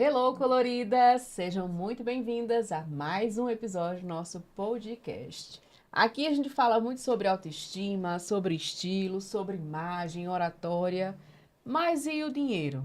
Hello, coloridas! Sejam muito bem-vindas a mais um episódio do nosso podcast. Aqui a gente fala muito sobre autoestima, sobre estilo, sobre imagem, oratória, mas e o dinheiro?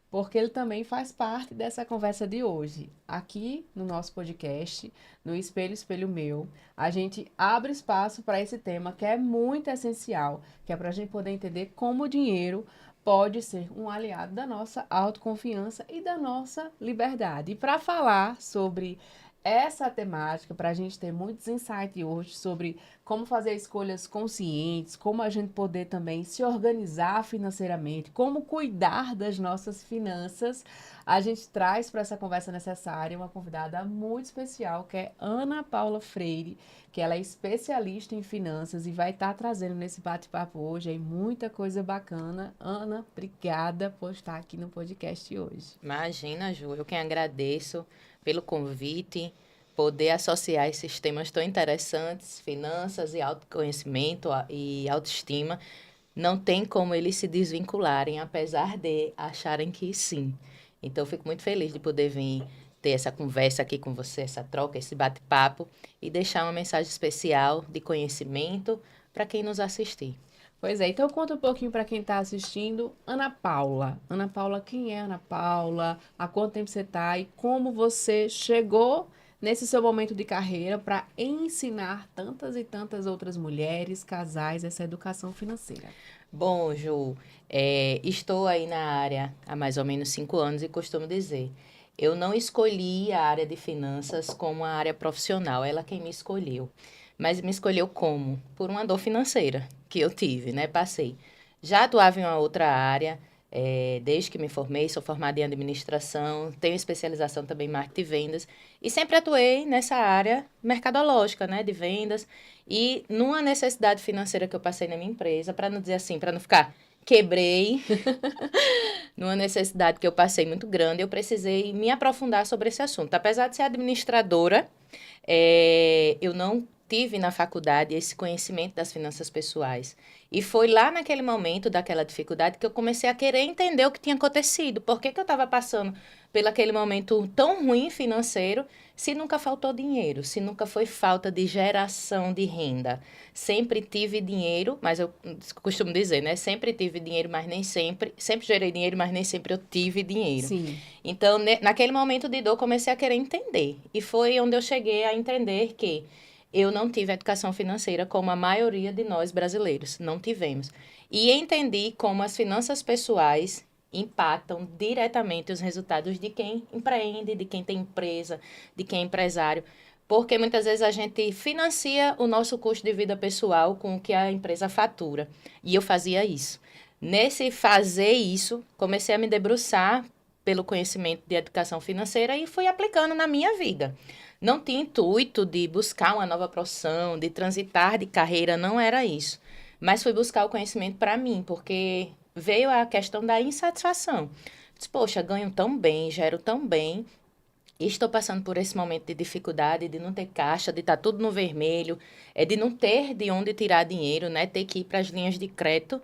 Porque ele também faz parte dessa conversa de hoje. Aqui no nosso podcast, no Espelho, Espelho Meu, a gente abre espaço para esse tema que é muito essencial, que é para a gente poder entender como o dinheiro pode ser um aliado da nossa autoconfiança e da nossa liberdade. E para falar sobre essa temática, para a gente ter muitos insights hoje sobre como fazer escolhas conscientes, como a gente poder também se organizar financeiramente, como cuidar das nossas finanças, a gente traz para essa conversa necessária uma convidada muito especial, que é Ana Paula Freire, que ela é especialista em finanças e vai estar trazendo nesse bate-papo hoje aí muita coisa bacana. Ana, obrigada por estar aqui no podcast hoje. Imagina, Ju, eu quem agradeço pelo convite, poder associar esses temas tão interessantes, finanças e autoconhecimento e autoestima. Não tem como eles se desvincularem, apesar de acharem que sim. Então, eu fico muito feliz de poder vir ter essa conversa aqui com você, essa troca, esse bate-papo e deixar uma mensagem especial de conhecimento para quem nos assistir. Pois é, então conta um pouquinho para quem está assistindo. Ana Paula. Ana Paula, quem é Ana Paula? Há quanto tempo você está? E como você chegou nesse seu momento de carreira para ensinar tantas e tantas outras mulheres, casais, essa educação financeira? Bom, Ju, estou aí na área há mais ou menos 5 anos e costumo dizer, eu não escolhi a área de finanças como a área profissional, ela quem me escolheu. Mas me escolheu como? Por uma dor financeira que eu tive, né? Passei. Já atuava em uma outra área, desde que me formei, sou formada em administração, tenho especialização também em marketing e vendas, e sempre atuei nessa área mercadológica, né? De vendas. E numa necessidade financeira que eu passei na minha empresa, para não dizer assim, para não ficar quebrei, numa necessidade que eu passei muito grande, eu precisei me aprofundar sobre esse assunto. Apesar de ser administradora, eu não tive na faculdade esse conhecimento das finanças pessoais. E foi lá naquele momento daquela dificuldade que eu comecei a querer entender o que tinha acontecido. Por que eu estava passando pelo aquele momento tão ruim financeiro, se nunca faltou dinheiro, se nunca foi falta de geração de renda. Sempre tive dinheiro, mas eu costumo dizer, né? Sempre tive dinheiro, mas nem sempre. Sempre gerei dinheiro, mas nem sempre eu tive dinheiro. Sim. Então, naquele momento de dor, comecei a querer entender. E foi onde eu cheguei a entender que eu não tive educação financeira como a maioria de nós brasileiros. Não tivemos. E entendi como as finanças pessoais impactam diretamente os resultados de quem empreende, de quem tem empresa, de quem é empresário. Porque muitas vezes a gente financia o nosso custo de vida pessoal com o que a empresa fatura. E eu fazia isso. Nesse fazer isso, comecei a me debruçar pelo conhecimento de educação financeira e fui aplicando na minha vida. Não tinha intuito de buscar uma nova profissão, de transitar de carreira, não era isso. Mas fui buscar o conhecimento para mim, porque veio a questão da insatisfação. Disse, poxa, ganho tão bem, gero tão bem, e estou passando por esse momento de dificuldade, de não ter caixa, de estar tudo no vermelho, de não ter de onde tirar dinheiro, né? Ter que ir para as linhas de crédito,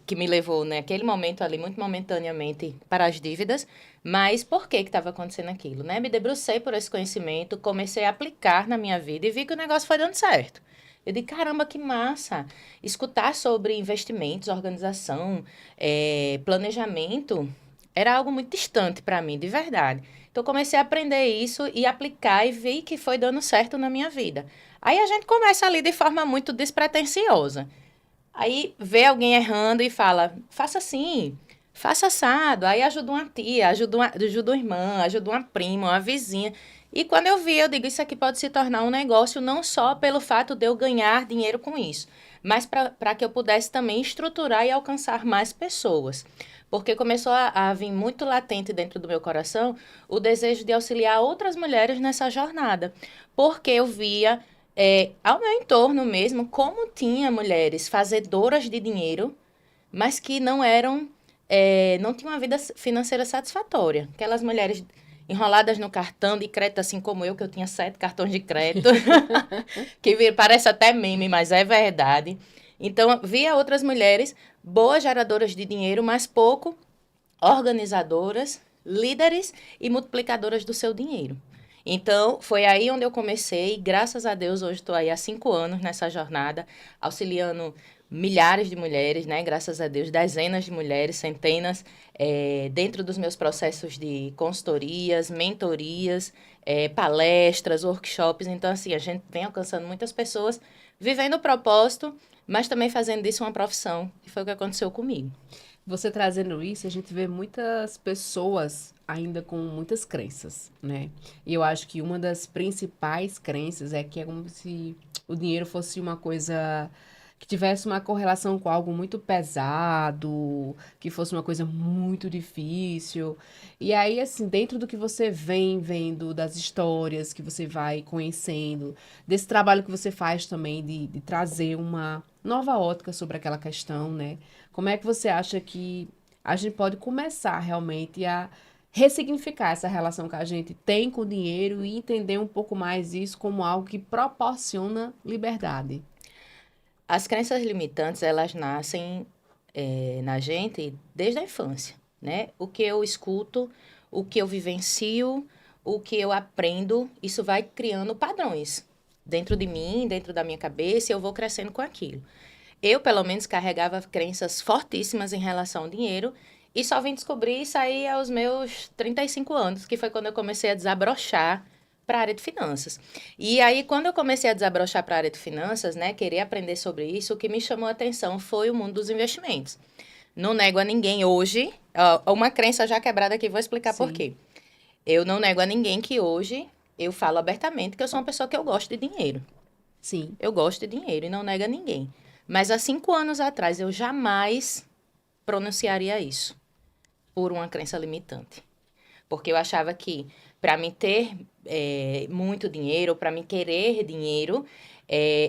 que me levou naquele momento ali, muito momentaneamente, para as dívidas. Mas por que estava acontecendo aquilo, né? Me debrucei por esse conhecimento, comecei a aplicar na minha vida e vi que o negócio foi dando certo. Eu disse, caramba, que massa! Escutar sobre investimentos, organização, planejamento, era algo muito distante para mim, de verdade. Então, comecei a aprender isso e aplicar e vi que foi dando certo na minha vida. Aí a gente começa ali de forma muito despretensiosa. Aí vê alguém errando e fala, faça assim, faça assado. Aí ajuda uma tia, ajuda uma irmã, ajuda uma prima, uma vizinha. E quando eu vi, eu digo, isso aqui pode se tornar um negócio não só pelo fato de eu ganhar dinheiro com isso, mas para que eu pudesse também estruturar e alcançar mais pessoas. Porque começou a vir muito latente dentro do meu coração o desejo de auxiliar outras mulheres nessa jornada. Porque eu via ao meu entorno mesmo, como tinha mulheres fazedoras de dinheiro, mas que não eram, não tinham uma vida financeira satisfatória. Aquelas mulheres enroladas no cartão de crédito, assim como eu, que eu tinha 7 cartões de crédito, que parece até meme, mas é verdade. Então, via outras mulheres boas geradoras de dinheiro, mas pouco organizadoras, líderes e multiplicadoras do seu dinheiro. Então, foi aí onde eu comecei, e graças a Deus, hoje estou aí há 5 anos nessa jornada, auxiliando milhares de mulheres, né? Graças a Deus, dezenas de mulheres, centenas, dentro dos meus processos de consultorias, mentorias, palestras, workshops. Então, assim, a gente vem alcançando muitas pessoas, vivendo o propósito, mas também fazendo disso uma profissão, que foi o que aconteceu comigo. Você trazendo isso, a gente vê muitas pessoas ainda com muitas crenças, né? E eu acho que uma das principais crenças é que é como se o dinheiro fosse uma coisa que tivesse uma correlação com algo muito pesado, que fosse uma coisa muito difícil. E aí, assim, dentro do que você vem vendo, das histórias que você vai conhecendo, desse trabalho que você faz também de trazer uma nova ótica sobre aquela questão, né? Como é que você acha que a gente pode começar realmente a ressignificar essa relação que a gente tem com o dinheiro e entender um pouco mais isso como algo que proporciona liberdade? As crenças limitantes, elas nascem na gente desde a infância, né? O que eu escuto, o que eu vivencio, o que eu aprendo, isso vai criando padrões dentro de mim, dentro da minha cabeça, e eu vou crescendo com aquilo. Eu, pelo menos, carregava crenças fortíssimas em relação ao dinheiro e só vim descobrir isso aí aos meus 35 anos, que foi quando eu comecei a desabrochar para a área de finanças. E aí, quando eu comecei a desabrochar para a área de finanças, né, querer aprender sobre isso, o que me chamou a atenção foi o mundo dos investimentos. Não nego a ninguém hoje, uma crença já quebrada aqui, vou explicar por Sim, quê. Eu não nego a ninguém que hoje eu falo abertamente que eu sou uma pessoa que eu gosto de dinheiro. sim, Eu gosto de dinheiro e não nega a ninguém. Mas há 5 anos atrás eu jamais pronunciaria isso por uma crença limitante. Porque eu achava que para me ter muito dinheiro, para me querer dinheiro,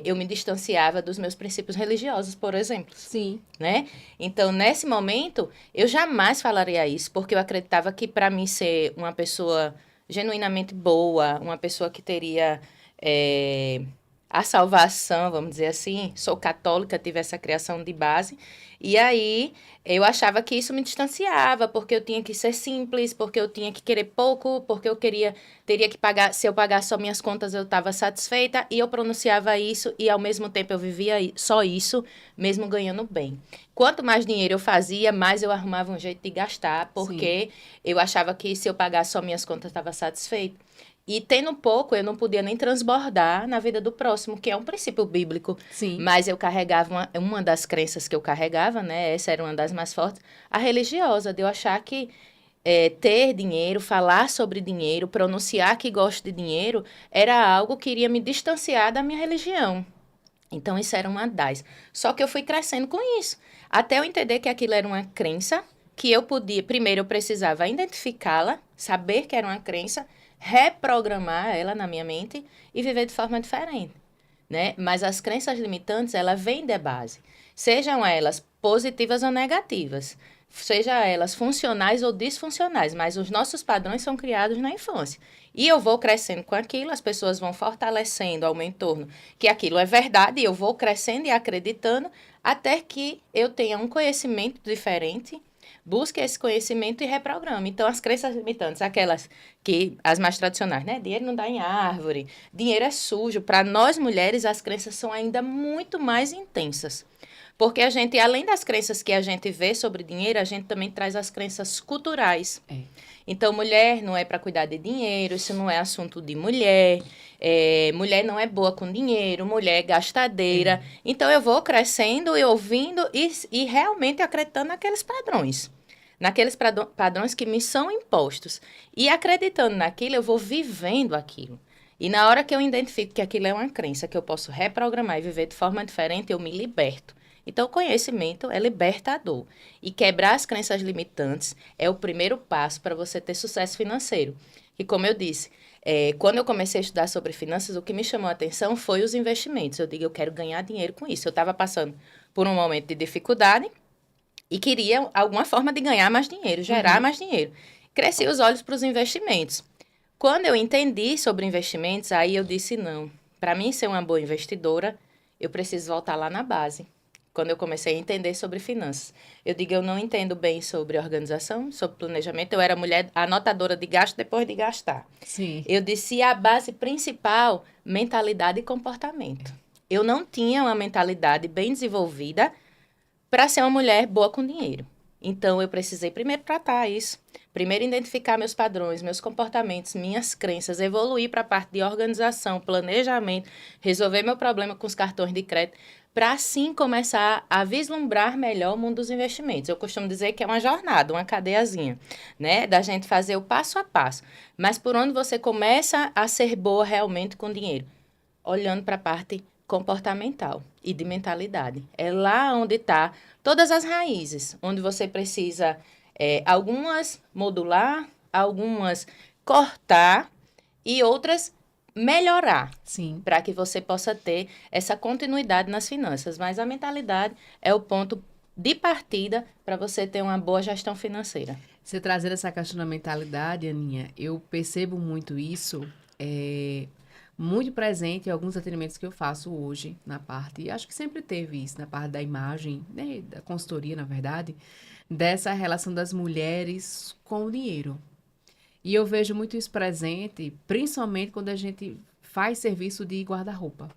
eu me distanciava dos meus princípios religiosos, por exemplo, sim, né? Então, nesse momento, eu jamais falaria isso, porque eu acreditava que para mim ser uma pessoa genuinamente boa, uma pessoa que teria eh, a salvação, vamos dizer assim, sou católica, tive essa criação de base, e aí eu achava que isso me distanciava, porque eu tinha que ser simples, porque eu tinha que querer pouco, porque eu teria que pagar, se eu pagasse só minhas contas eu estava satisfeita, e eu pronunciava isso, e ao mesmo tempo eu vivia só isso, mesmo ganhando bem. Quanto mais dinheiro eu fazia, mais eu arrumava um jeito de gastar, sim, porque eu achava que se eu pagasse só minhas contas, eu estava satisfeita. E tendo pouco, eu não podia nem transbordar na vida do próximo, que é um princípio bíblico. sim, Mas eu carregava uma das crenças que eu carregava, né? Essa era uma das mais fortes, a religiosa, de eu achar que ter dinheiro, falar sobre dinheiro, pronunciar que gosto de dinheiro, era algo que iria me distanciar da minha religião. Então, isso era uma das. Só que eu fui crescendo com isso. Até eu entender que aquilo era uma crença, que eu podia, primeiro eu precisava identificá-la, saber que era uma crença, reprogramar ela na minha mente e viver de forma diferente, né? Mas as crenças limitantes, ela vem de base. Sejam elas positivas ou negativas, seja elas funcionais ou disfuncionais, mas os nossos padrões são criados na infância. E eu vou crescendo com aquilo, as pessoas vão fortalecendo ao meu entorno que aquilo é verdade, e eu vou crescendo e acreditando até que eu tenha um conhecimento diferente, busque esse conhecimento e reprograme. Então, as crenças limitantes, aquelas que, as mais tradicionais, né? Dinheiro não dá em árvore, dinheiro é sujo. Para nós mulheres, as crenças são ainda muito mais intensas. Porque a gente, além das crenças que a gente vê sobre dinheiro, a gente também traz as crenças culturais. é. Então, mulher não é para cuidar de dinheiro, isso não é assunto de mulher. Mulher não é boa com dinheiro, mulher é gastadeira. É. Então, eu vou crescendo e ouvindo e realmente acreditando naqueles padrões. Naqueles padrões que me são impostos. E acreditando naquilo, eu vou vivendo aquilo. E na hora que eu identifico que aquilo é uma crença que eu posso reprogramar e viver de forma diferente, eu me liberto. Então, o conhecimento é libertador. E quebrar as crenças limitantes é o primeiro passo para você ter sucesso financeiro. E como eu disse, quando eu comecei a estudar sobre finanças, o que me chamou a atenção foi os investimentos. Eu digo, eu quero ganhar dinheiro com isso. Eu estava passando por um momento de dificuldade e queria alguma forma de ganhar mais dinheiro, gerar Uhum. mais dinheiro. Cresci os olhos para os investimentos. Quando eu entendi sobre investimentos, aí eu disse, não, para mim ser uma boa investidora, eu preciso voltar lá na base. quando eu comecei a entender sobre finanças. Eu digo, eu não entendo bem sobre organização, sobre planejamento. Eu era mulher anotadora de gasto depois de gastar. Sim. Eu disse a base principal, mentalidade e comportamento. Eu não tinha uma mentalidade bem desenvolvida para ser uma mulher boa com dinheiro. Então, eu precisei primeiro tratar isso, primeiro identificar meus padrões, meus comportamentos, minhas crenças, evoluir para a parte de organização, planejamento, resolver meu problema com os cartões de crédito, para assim começar a vislumbrar melhor o mundo dos investimentos. Eu costumo dizer que é uma jornada, uma cadeiazinha, né? Da gente fazer o passo a passo. Mas por onde você começa a ser boa realmente com dinheiro? Olhando para a parte comportamental e de mentalidade. É lá onde está todas as raízes, onde você precisa, algumas modular, algumas cortar e outras melhorar. Sim. Para que você possa ter essa continuidade nas finanças. Mas a mentalidade é o ponto de partida para você ter uma boa gestão financeira. Você trazer essa questão da mentalidade, Aninha, eu percebo muito isso, muito presente em alguns atendimentos que eu faço hoje na parte, e acho que sempre teve isso, na parte da imagem, né, da consultoria, na verdade, dessa relação das mulheres com o dinheiro. E eu vejo muito isso presente, principalmente quando a gente faz serviço de guarda-roupa.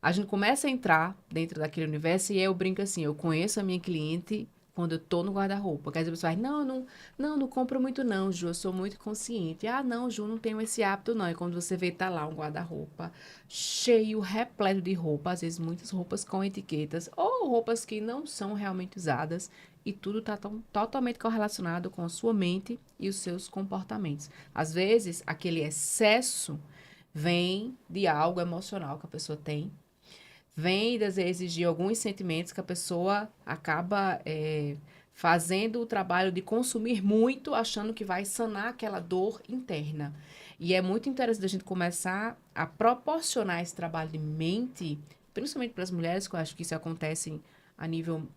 A gente começa a entrar dentro daquele universo e eu brinco assim, eu conheço a minha cliente quando eu tô no guarda-roupa. Quer dizer, você vai, não compro muito não, Ju, eu sou muito consciente. Ah, não, Ju, não tenho esse hábito não. E quando você vê, tá lá um guarda-roupa cheio, repleto de roupa, às vezes muitas roupas com etiquetas ou roupas que não são realmente usadas e tudo tá totalmente correlacionado com a sua mente e os seus comportamentos. Às vezes, aquele excesso vem de algo emocional que a pessoa tem, vem às vezes de alguns sentimentos que a pessoa acaba fazendo o trabalho de consumir muito, achando que vai sanar aquela dor interna. E é muito interessante a gente começar a proporcionar esse trabalho de mente, principalmente para as mulheres, que eu acho que isso acontece a nível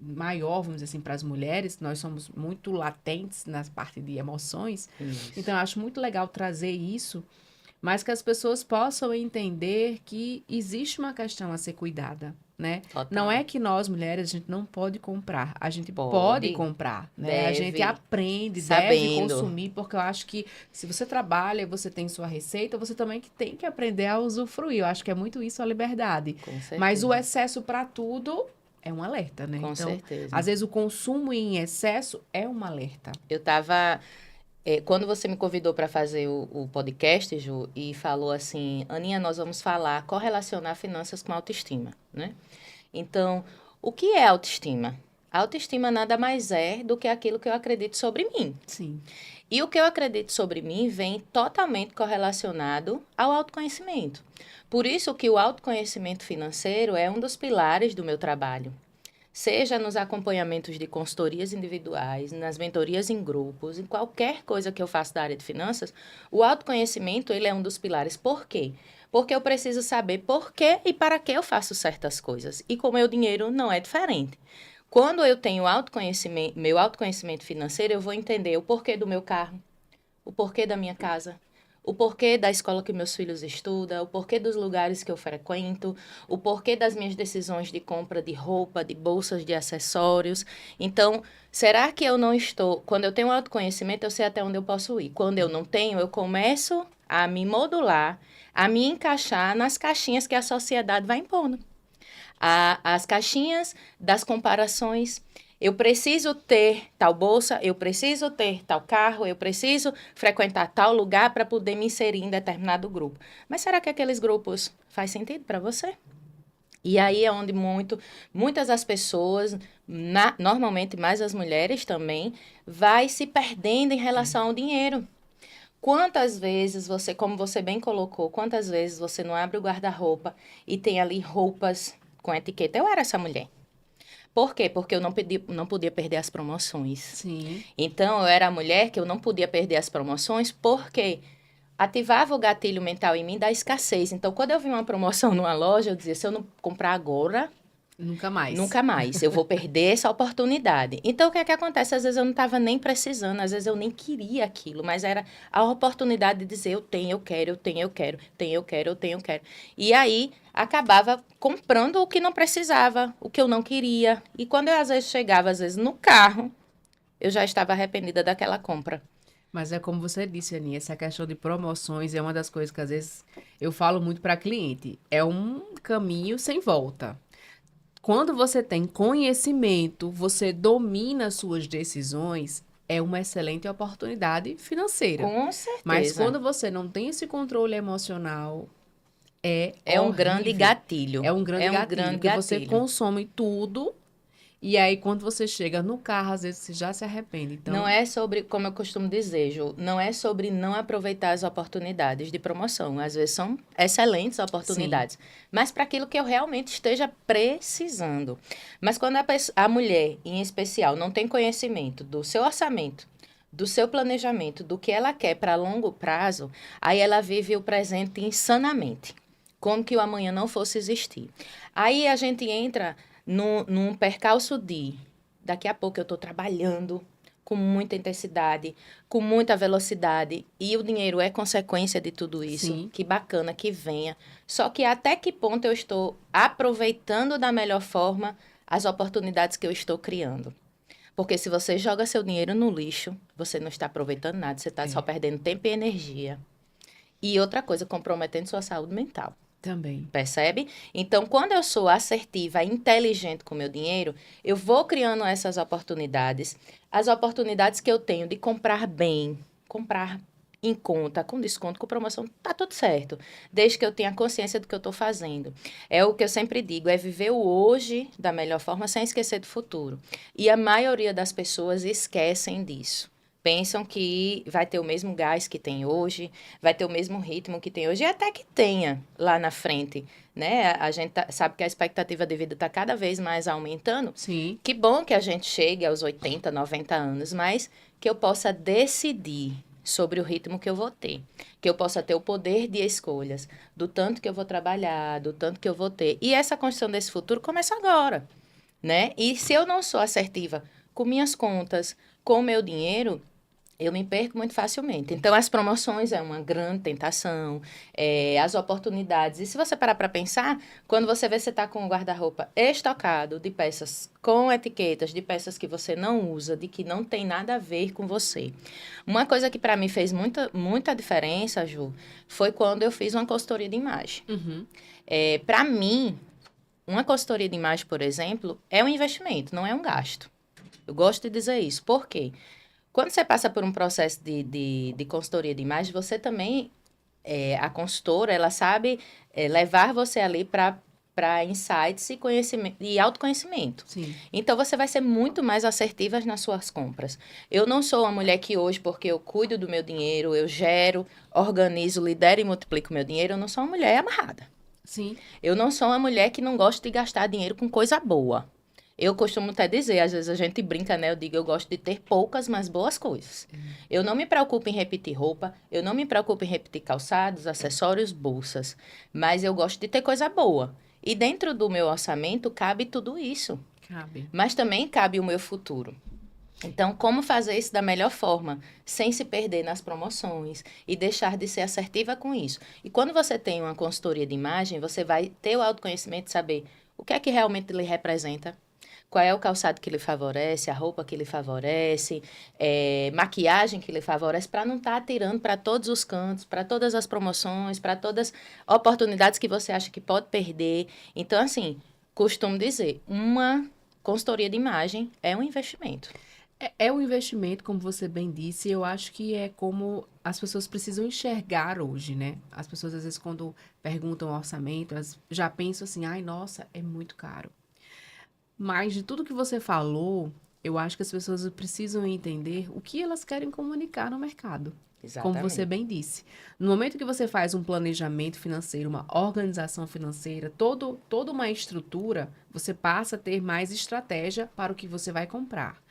maior, vamos dizer assim, para as mulheres, nós somos muito latentes na parte de emoções. Isso. Então, eu acho muito legal trazer isso, mas que as pessoas possam entender que existe uma questão a ser cuidada, né? Total. Não é que nós, mulheres, a gente não pode comprar. A gente pode Pode, comprar, né? deve, A gente aprende, deve sabendo. consumir, porque eu acho que se você trabalha, você tem sua receita, você também que tem que aprender a usufruir. Eu acho que é muito isso a liberdade. Com certeza. Mas o excesso para tudo é um alerta, né? Com Então, certeza. às vezes o consumo em excesso é um alerta. Eu estava... quando você me convidou para fazer o podcast, Ju, e falou assim, Aninha, nós vamos falar, correlacionar finanças com autoestima, né? Então, o que é autoestima? A autoestima nada mais é do que aquilo que eu acredito sobre mim. Sim. E o que eu acredito sobre mim vem totalmente correlacionado ao autoconhecimento. Por isso que o autoconhecimento financeiro é um dos pilares do meu trabalho. Seja nos acompanhamentos de consultorias individuais, nas mentorias em grupos, em qualquer coisa que eu faço da área de finanças, o autoconhecimento ele é um dos pilares. Por quê? Porque eu preciso saber por que e para que eu faço certas coisas. E com o meu dinheiro não é diferente. Quando eu tenho autoconhecimento, meu autoconhecimento financeiro, eu vou entender o porquê do meu carro, o porquê da minha casa, o porquê da escola que meus filhos estudam, o porquê dos lugares que eu frequento, o porquê das minhas decisões de compra de roupa, de bolsas, de acessórios. Então, será que eu não estou... Quando eu tenho autoconhecimento, eu sei até onde eu posso ir. Quando eu não tenho, eu começo a me modular, a me encaixar nas caixinhas que a sociedade vai impondo. As caixinhas das comparações. Eu preciso ter tal bolsa, eu preciso ter tal carro, eu preciso frequentar tal lugar para poder me inserir em determinado grupo. Mas será que aqueles grupos faz sentido para você? E aí é onde muitas das pessoas, normalmente mais as mulheres também, vai se perdendo em relação ao dinheiro. Quantas vezes você, como você bem colocou, quantas vezes você não abre o guarda-roupa e tem ali roupas com etiqueta? Eu era essa mulher. Por quê? Porque eu não podia perder as promoções. Sim. Então, eu era a mulher que eu não podia perder as promoções porque ativava o gatilho mental em mim da escassez. Então, quando eu vi uma promoção numa loja, eu dizia, se eu não comprar agora, Nunca mais. Nunca mais. Eu vou perder essa oportunidade. Então, o que é que acontece? Às vezes eu não estava nem precisando, às vezes eu nem queria aquilo, mas era a oportunidade de dizer, eu tenho, eu quero, eu tenho, eu quero, tenho, eu quero, eu tenho, eu quero. E aí, acabava comprando o que não precisava, o que eu não queria. E quando eu, às vezes, chegava, às vezes, no carro, eu já estava arrependida daquela compra. Mas é como você disse, Aninha, essa questão de promoções é uma das coisas que às vezes eu falo muito para cliente. É um caminho sem volta. Quando você tem conhecimento, você domina suas decisões, é uma excelente oportunidade financeira. Com Mas certeza. quando você não tem esse controle emocional, é É um grande horrível. gatilho. É um grande É um gatilho, grande porque você gatilho. consome tudo e aí quando você chega no carro, às vezes você já se arrepende. Não Então, é sobre, como eu costumo dizer, Ju, não é sobre não aproveitar as oportunidades de promoção. Às vezes são excelentes sim, oportunidades, mas para aquilo que eu realmente esteja precisando. Mas quando a mulher, em especial, não tem conhecimento do seu orçamento, do seu planejamento, do que ela quer para longo prazo, aí ela vive o presente insanamente, como que o amanhã não fosse existir. Aí a gente entra num percalço de daqui a pouco eu estou trabalhando com muita intensidade, com muita velocidade, e o dinheiro é consequência de tudo isso. sim. Que bacana que venha. Só que até que ponto eu estou aproveitando da melhor forma as oportunidades que eu estou criando? Porque se você joga seu dinheiro no lixo, você não está aproveitando nada, você está só É, perdendo tempo e energia. E outra coisa, comprometendo sua saúde mental. também. Percebe? Então, quando eu sou assertiva e inteligente com o meu dinheiro, eu vou criando essas oportunidades. As oportunidades que eu tenho de comprar bem, comprar em conta, com desconto, com promoção, tá tudo certo. Desde que eu tenha consciência do que eu estou fazendo. É o que eu sempre digo, é viver o hoje da melhor forma sem esquecer do futuro. E a maioria das pessoas esquecem disso. Pensam que vai ter o mesmo gás que tem hoje, vai ter o mesmo ritmo que tem hoje, e até que tenha lá na frente, né? A gente sabe que a expectativa de vida está cada vez mais aumentando. Sim, Que bom que a gente chegue aos 80, 90 anos, mas que eu possa decidir sobre o ritmo que eu vou ter, que eu possa ter o poder de escolhas, do tanto que eu vou trabalhar, do tanto que eu vou ter. E essa construção desse futuro começa agora, né? E se eu não sou assertiva com minhas contas, com o meu dinheiro, eu me perco muito facilmente. Então, as promoções é uma grande tentação, as oportunidades. E se você parar para pensar, quando você vê você está com um guarda-roupa estocado de peças com etiquetas, de peças que você não usa, de que não tem nada a ver com você. Uma coisa que para mim fez muita diferença, Ju, foi quando eu fiz uma consultoria de imagem. uhum, Para mim, uma consultoria de imagem, por exemplo, é um investimento, não é um gasto. Eu gosto de dizer isso. Por quê? Quando você passa por um processo de consultoria de imagem, você também, a consultora, ela sabe levar você ali para insights e conhecimento e autoconhecimento. sim. Então você vai ser muito mais assertiva nas suas compras. Eu não sou uma mulher que hoje, porque eu cuido do meu dinheiro, eu gero, organizo, lidero e multiplico meu dinheiro, eu não sou uma mulher amarrada. Sim, Eu não sou uma mulher que não gosta de gastar dinheiro com coisa boa. Eu costumo até dizer, às vezes a gente brinca, né? Eu digo, eu gosto de ter poucas, mas boas coisas. Eu não me preocupo em repetir roupa, eu não me preocupo em repetir calçados, acessórios, bolsas, mas eu gosto de ter coisa boa. E dentro do meu orçamento cabe tudo isso, cabe. mas também cabe o meu futuro. Então, como fazer isso da melhor forma, sem se perder nas promoções e deixar de ser assertiva com isso? E quando você tem uma consultoria de imagem, você vai ter o autoconhecimento de saber o que é que realmente lhe representa, qual é o calçado que lhe favorece, a roupa que lhe favorece, maquiagem que lhe favorece, para não estar atirando para todos os cantos, para todas as promoções, para todas as oportunidades que você acha que pode perder. Então, assim, costumo dizer, uma consultoria de imagem é um investimento. É um investimento, como você bem disse, eu acho que é como as pessoas precisam enxergar hoje, né? As pessoas, às vezes, quando perguntam orçamento, elas já pensam assim, ai, nossa, é muito caro. Mas de tudo que você falou, eu acho que as pessoas precisam entender o que elas querem comunicar no mercado. Como você Exatamente. bem disse. No momento que você faz um planejamento financeiro, uma organização financeira, toda uma estrutura, você passa a ter mais estratégia para o que você vai comprar.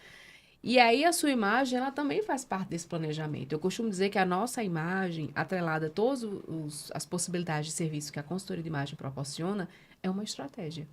E aí a sua imagem, ela também faz parte desse planejamento. Eu costumo dizer que a nossa imagem, atrelada a todas as possibilidades de serviço que a consultoria de imagem proporciona, é uma estratégia.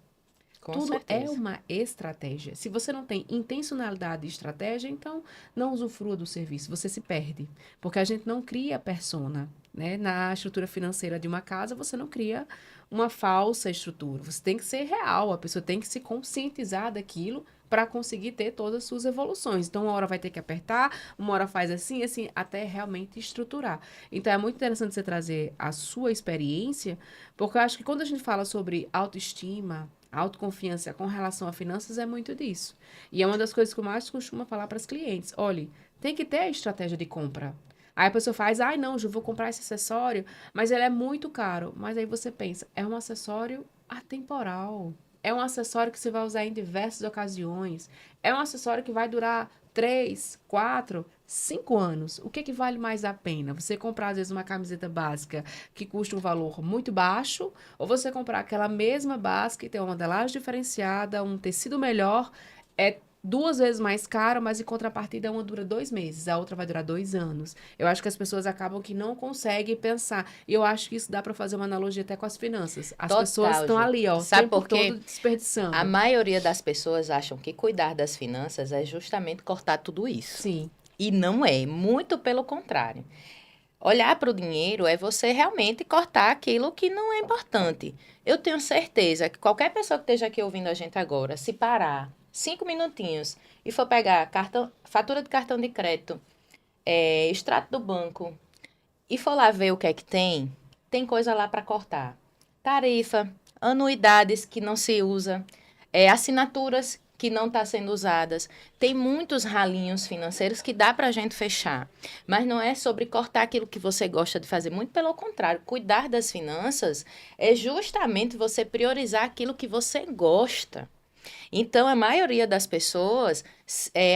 Com Tudo é certeza. uma estratégia. Se você não tem intencionalidade e estratégia, então não usufrua do serviço, você se perde. Porque a gente não cria persona, né? Na estrutura financeira de uma casa, você não cria uma falsa estrutura. Você tem que ser real, a pessoa tem que se conscientizar daquilo para conseguir ter todas as suas evoluções. Então, uma hora vai ter que apertar, uma hora faz assim, assim, até realmente estruturar. Então, é muito interessante você trazer a sua experiência, porque eu acho que quando a gente fala sobre autoestima, autoconfiança com relação a finanças, é muito disso. E é uma das coisas que eu mais costumo falar para as clientes. Olha, tem que ter a estratégia de compra. Aí a pessoa faz, ai não, Ju, vou comprar esse acessório, mas ele é muito caro. Mas aí você pensa, é um acessório atemporal. É um acessório que você vai usar em diversas ocasiões. É um acessório que vai durar 3, 4, 5 anos. O que que vale mais a pena? Você comprar, às vezes, uma camiseta básica que custa um valor muito baixo, ou você comprar aquela mesma básica e ter uma modelagem diferenciada, um tecido melhor, é 2 vezes mais caro, mas em contrapartida uma dura 2 meses, a outra vai durar 2 anos. Eu acho que as pessoas acabam que não conseguem pensar. E eu acho que isso dá para fazer uma analogia até com as finanças. As pessoas Total, estão Ju. ali, ó, o Sabe tempo por quê? todo A desperdiçando. maioria das pessoas acham que cuidar das finanças é justamente cortar tudo isso. Sim, E não é, muito pelo contrário. Olhar para o dinheiro é você realmente cortar aquilo que não é importante. Eu tenho certeza que qualquer pessoa que esteja aqui ouvindo a gente agora, se parar 5 minutinhos e for pegar fatura de cartão de crédito, extrato do banco, e for lá ver o que é que tem coisa lá para cortar. Tarifa, anuidades que não se usa, assinaturas que não estão sendo usadas. Tem muitos ralinhos financeiros que dá para a gente fechar. Mas não é sobre cortar aquilo que você gosta de fazer. Muito pelo contrário, cuidar das finanças é justamente você priorizar aquilo que você gosta. Então, a maioria das pessoas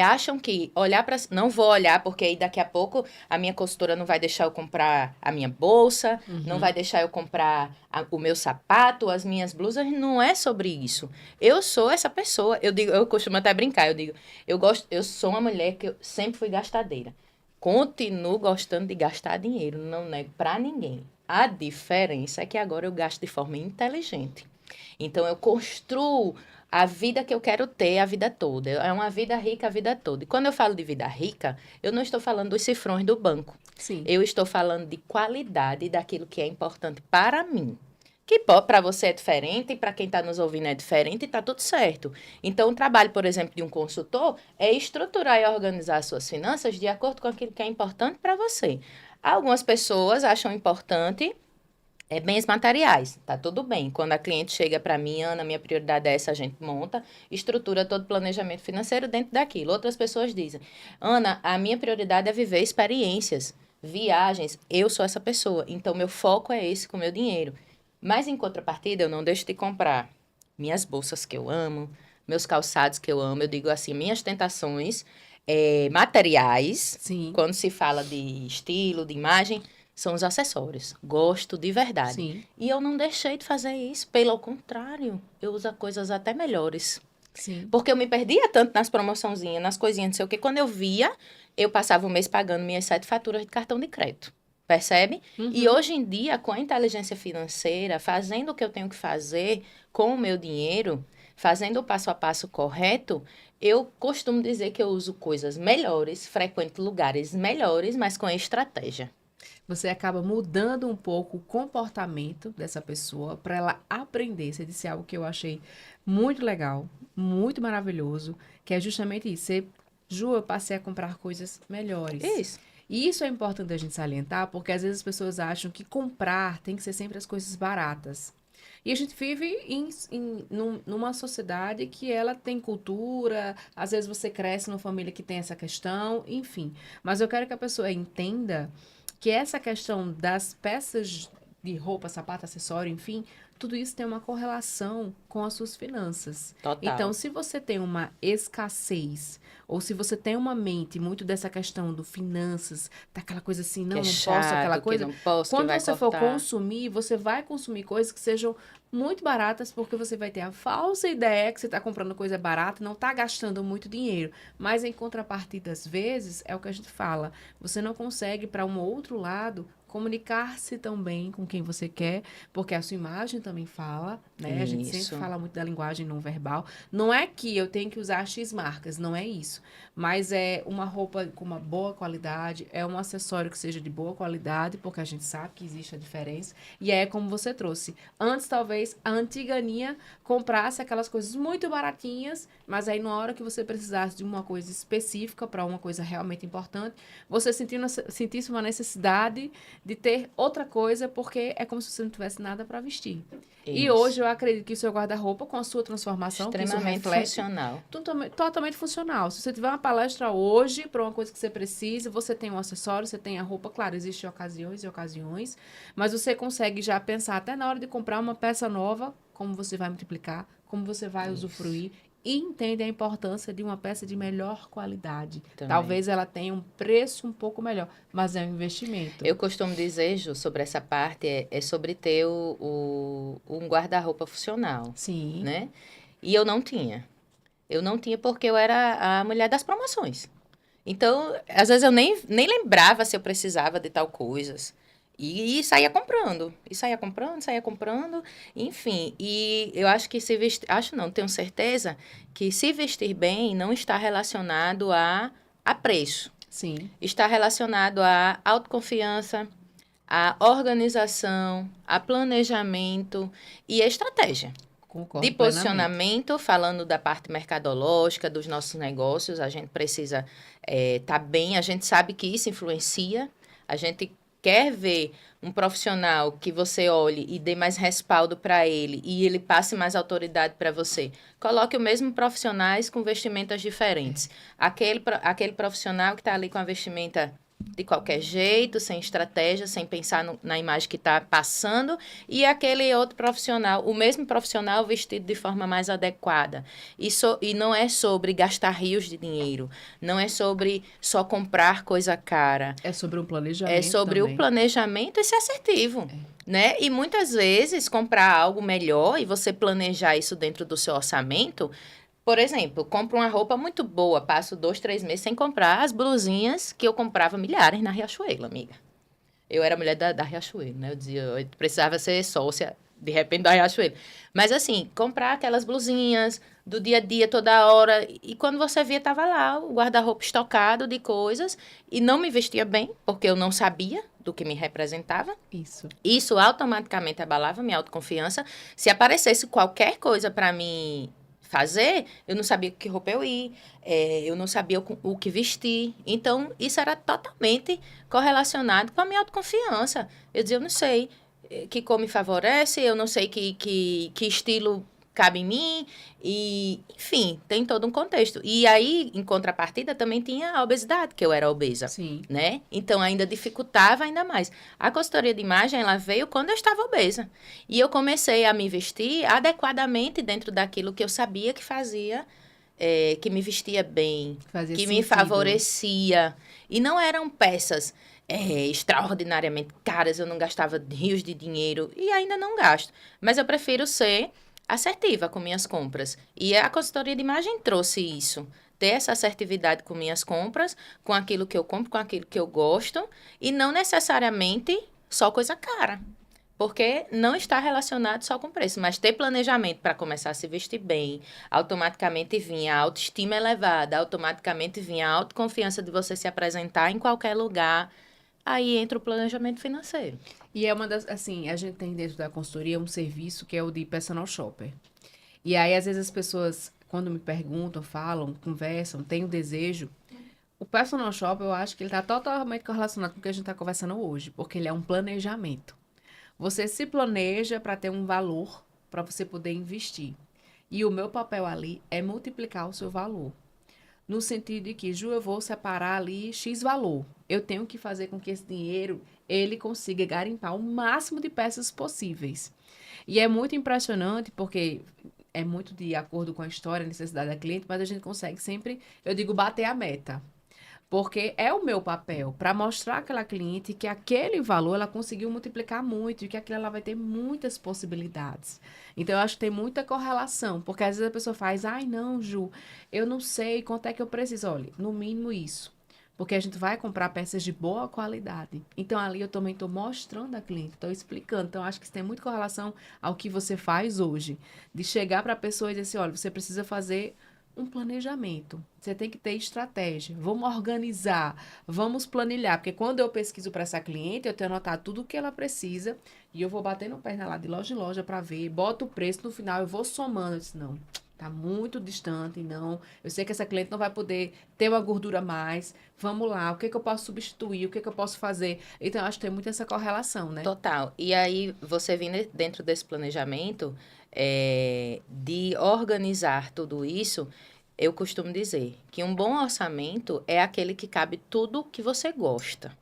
acham que olhar para. Não vou olhar, porque aí daqui a pouco a minha consultora não vai deixar eu comprar a minha bolsa, não vai deixar eu comprar o meu sapato, as minhas blusas. Não é sobre isso. Eu sou essa pessoa. Eu digo, eu costumo até brincar, eu digo, eu sou uma mulher que eu sempre fui gastadeira. Continuo gostando de gastar dinheiro, não nego para ninguém. A diferença é que agora eu gasto de forma inteligente. Então, eu construo a vida que eu quero ter a vida toda. É uma vida rica a vida toda. E quando eu falo de vida rica, eu não estou falando dos cifrões do banco. sim. Eu estou falando de qualidade daquilo que é importante para mim. Que para você é diferente, e para quem está nos ouvindo é diferente, e está tudo certo. Então, o trabalho, por exemplo, de um consultor é estruturar e organizar as suas finanças de acordo com aquilo que é importante para você. Algumas pessoas acham importante bens materiais, tá tudo bem. Quando a cliente chega para mim, Ana, minha prioridade é essa, a gente monta, estrutura todo o planejamento financeiro dentro daquilo. Outras pessoas dizem, Ana, a minha prioridade é viver experiências, viagens. Eu sou essa pessoa, então meu foco é esse com o meu dinheiro. Mas em contrapartida, eu não deixo de comprar minhas bolsas que eu amo, meus calçados que eu amo. Eu digo assim, minhas tentações materiais, Sim, quando se fala de estilo, de imagem, são os acessórios. Gosto de verdade. sim, E eu não deixei de fazer isso. Pelo contrário, eu uso coisas até melhores. sim. Porque eu me perdia tanto nas promoçãozinhas, nas coisinhas, não sei o quê. Quando eu via, eu passava o mês pagando minhas 7 faturas de cartão de crédito. Percebe? E Uhum. hoje em dia, com a inteligência financeira, fazendo o que eu tenho que fazer com o meu dinheiro, fazendo o passo a passo correto, eu costumo dizer que eu uso coisas melhores, frequento lugares melhores, mas com estratégia. Você acaba mudando um pouco o comportamento dessa pessoa para ela aprender. Você disse algo que eu achei muito legal, muito maravilhoso, que é justamente isso. Você, Ju, eu passei a comprar coisas melhores. Isso. E isso é importante a gente salientar, porque às vezes as pessoas acham que comprar tem que ser sempre as coisas baratas. E a gente vive numa sociedade que ela tem cultura, às vezes você cresce numa família que tem essa questão, enfim. Mas eu quero que a pessoa entenda que essa questão das peças de roupa, sapato, acessório, enfim, tudo isso tem uma correlação com as suas finanças. Então, Total. se você tem uma escassez, ou se você tem uma mente muito dessa questão do finanças, daquela coisa assim, Que é não, não posso, aquela chato, que coisa, não posso, que quando vai você for cortar. consumir, você vai consumir coisas que sejam muito baratas, porque você vai ter a falsa ideia que você está comprando coisa barata, não está gastando muito dinheiro. Mas em contrapartida, às vezes, é o que a gente fala, você não consegue, para um outro lado, comunicar-se tão bem com quem você quer, porque a sua imagem também fala, né? A gente sempre Isso. fala muito da linguagem não verbal. Não é que eu tenho que usar X marcas, não é isso. Mas é uma roupa com uma boa qualidade, é um acessório que seja de boa qualidade, porque a gente sabe que existe a diferença. E é como você trouxe. Antes, talvez, a antiga Aninha comprasse aquelas coisas muito baratinhas, mas aí na hora que você precisasse de uma coisa específica para uma coisa realmente importante, você sentisse uma necessidade de ter outra coisa, porque é como se você não tivesse nada para vestir. E hoje Isso. eu acredito que o seu guarda-roupa, com a sua transformação, que isso Extremamente reflete, funcional. totalmente funcional. Se você tiver uma palestra hoje para uma coisa que você precisa, você tem um acessório, você tem a roupa, claro, existem ocasiões e ocasiões, mas você consegue já pensar até na hora de comprar uma peça nova, como você vai multiplicar, como você vai Isso. usufruir, e entende a importância de uma peça de melhor qualidade. Também. Talvez ela tenha um preço um pouco melhor, mas é um investimento. Eu costumo dizer, Ju, sobre essa parte, é sobre ter um guarda-roupa funcional, Sim. né? E eu não tinha. Eu não tinha porque eu era a mulher das promoções. Então, às vezes eu nem lembrava se eu precisava de tal coisas. E saía comprando. E saía comprando. Enfim, e eu acho que se vestir... Acho não, tenho certeza que se vestir bem não está relacionado a preço. Sim. Está relacionado à autoconfiança, à organização, a planejamento e a estratégia. Concordo De plenamente. posicionamento, falando da parte mercadológica dos nossos negócios, a gente precisa estar bem, a gente sabe que isso influencia, a gente quer ver um profissional que você olhe e dê mais respaldo para ele e ele passe mais autoridade para você. Coloque o mesmo profissionais com vestimentas diferentes. Aquele profissional que está ali com a vestimenta de qualquer jeito, sem estratégia, sem pensar na imagem que está passando, e aquele outro profissional, o mesmo profissional vestido de forma mais adequada. E não é sobre gastar rios de dinheiro, não é sobre só comprar coisa cara. É sobre um planejamento. É sobre também. o planejamento e ser assertivo. Né? E muitas vezes comprar algo melhor e você planejar isso dentro do seu orçamento. Por exemplo, compro uma roupa muito boa, passo 2, 3 meses sem comprar as blusinhas que eu comprava milhares na Riachuelo, amiga. Eu era mulher da Riachuelo, né? Eu dizia, eu precisava ser sócia, de repente, da Riachuelo. Mas assim, comprar aquelas blusinhas do dia a dia, toda hora. E quando você via, tava lá o guarda-roupa estocado de coisas. E não me vestia bem, porque eu não sabia do que me representava. Isso. Isso automaticamente abalava minha autoconfiança. Se aparecesse qualquer coisa para mim fazer, eu não sabia que roupa eu ia, eu não sabia o que vestir. Então, isso era totalmente correlacionado com a minha autoconfiança. Eu dizia, eu não sei que cor me favorece, eu não sei que estilo cabe em mim, e, enfim, tem todo um contexto. E aí, em contrapartida, também tinha a obesidade, que eu era obesa. Sim. Né? Então, ainda dificultava ainda mais. A consultoria de imagem, ela veio quando eu estava obesa. E eu comecei a me vestir adequadamente dentro daquilo que eu sabia que fazia, que me vestia bem, Fazia que me sentido. favorecia. E não eram peças extraordinariamente caras, eu não gastava rios de dinheiro e ainda não gasto. Mas eu prefiro ser assertiva com minhas compras. E a consultoria de imagem trouxe isso. Ter essa assertividade com minhas compras, com aquilo que eu compro, com aquilo que eu gosto, e não necessariamente só coisa cara. Porque não está relacionado só com preço, mas ter planejamento para começar a se vestir bem, automaticamente vinha a autoestima elevada, automaticamente vinha a autoconfiança de você se apresentar em qualquer lugar. Aí entra o planejamento financeiro. E é uma das, assim, a gente tem dentro da consultoria um serviço que é o de personal shopper. E aí, às vezes, as pessoas, quando me perguntam, falam, conversam, têm o desejo. O personal shopper, eu acho que ele está totalmente correlacionado com o que a gente está conversando hoje, porque ele é um planejamento. Você se planeja para ter um valor para você poder investir. E o meu papel ali é multiplicar o seu valor. No sentido de que, Ju, eu vou separar ali X valor. Eu tenho que fazer com que esse dinheiro, ele consiga garimpar o máximo de peças possíveis. E é muito impressionante, porque é muito de acordo com a história, a necessidade da cliente, mas a gente consegue sempre, eu digo, bater a meta. Porque é o meu papel para mostrar àquela cliente que aquele valor ela conseguiu multiplicar muito e que aquilo ela vai ter muitas possibilidades. Então, eu acho que tem muita correlação, porque às vezes a pessoa faz, ai não, Ju, eu não sei quanto é que eu preciso. Olha, no mínimo isso. Porque a gente vai comprar peças de boa qualidade. Então, ali eu também estou mostrando a cliente, estou explicando. Então, acho que isso tem muito correlação ao que você faz hoje. De chegar para a pessoa e dizer assim, olha, você precisa fazer um planejamento. Você tem que ter estratégia. Vamos organizar, vamos planilhar. Porque quando eu pesquiso para essa cliente, eu tenho anotado tudo o que ela precisa e eu vou batendo perna lá de loja em loja para ver, boto o preço, no final eu vou somando. Eu disse, não, tá muito distante, não. Eu sei que essa cliente não vai poder ter uma gordura a mais. Vamos lá, o que que eu posso substituir? O que que eu posso fazer? Então, eu acho que tem muito essa correlação, né? Total. E aí, você vindo dentro desse planejamento, de organizar tudo isso, eu costumo dizer que um bom orçamento é aquele que cabe tudo que você gosta.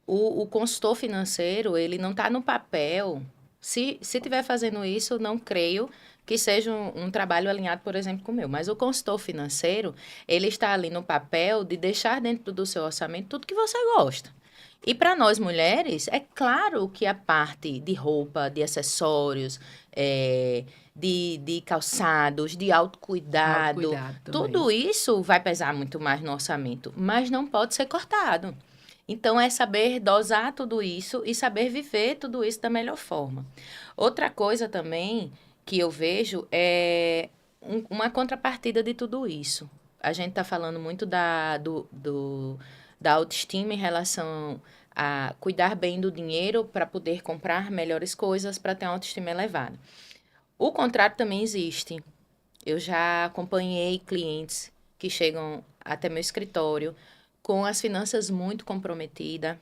O consultor financeiro, ele não está no papel. Se estiver fazendo isso, não creio que seja um trabalho alinhado, por exemplo, com o meu. Mas o consultor financeiro, ele está ali no papel de deixar dentro do seu orçamento tudo que você gosta. E para nós mulheres, é claro que a parte de roupa, de acessórios, de calçados, de autocuidado, Autocuidado também. tudo isso vai pesar muito mais no orçamento, mas não pode ser cortado. Então, é saber dosar tudo isso e saber viver tudo isso da melhor forma. Outra coisa também que eu vejo é uma contrapartida de tudo isso. A gente está falando muito da autoestima em relação a cuidar bem do dinheiro para poder comprar melhores coisas, para ter uma autoestima elevada. O contrário também existe. Eu já acompanhei clientes que chegam até meu escritório com as finanças muito comprometidas,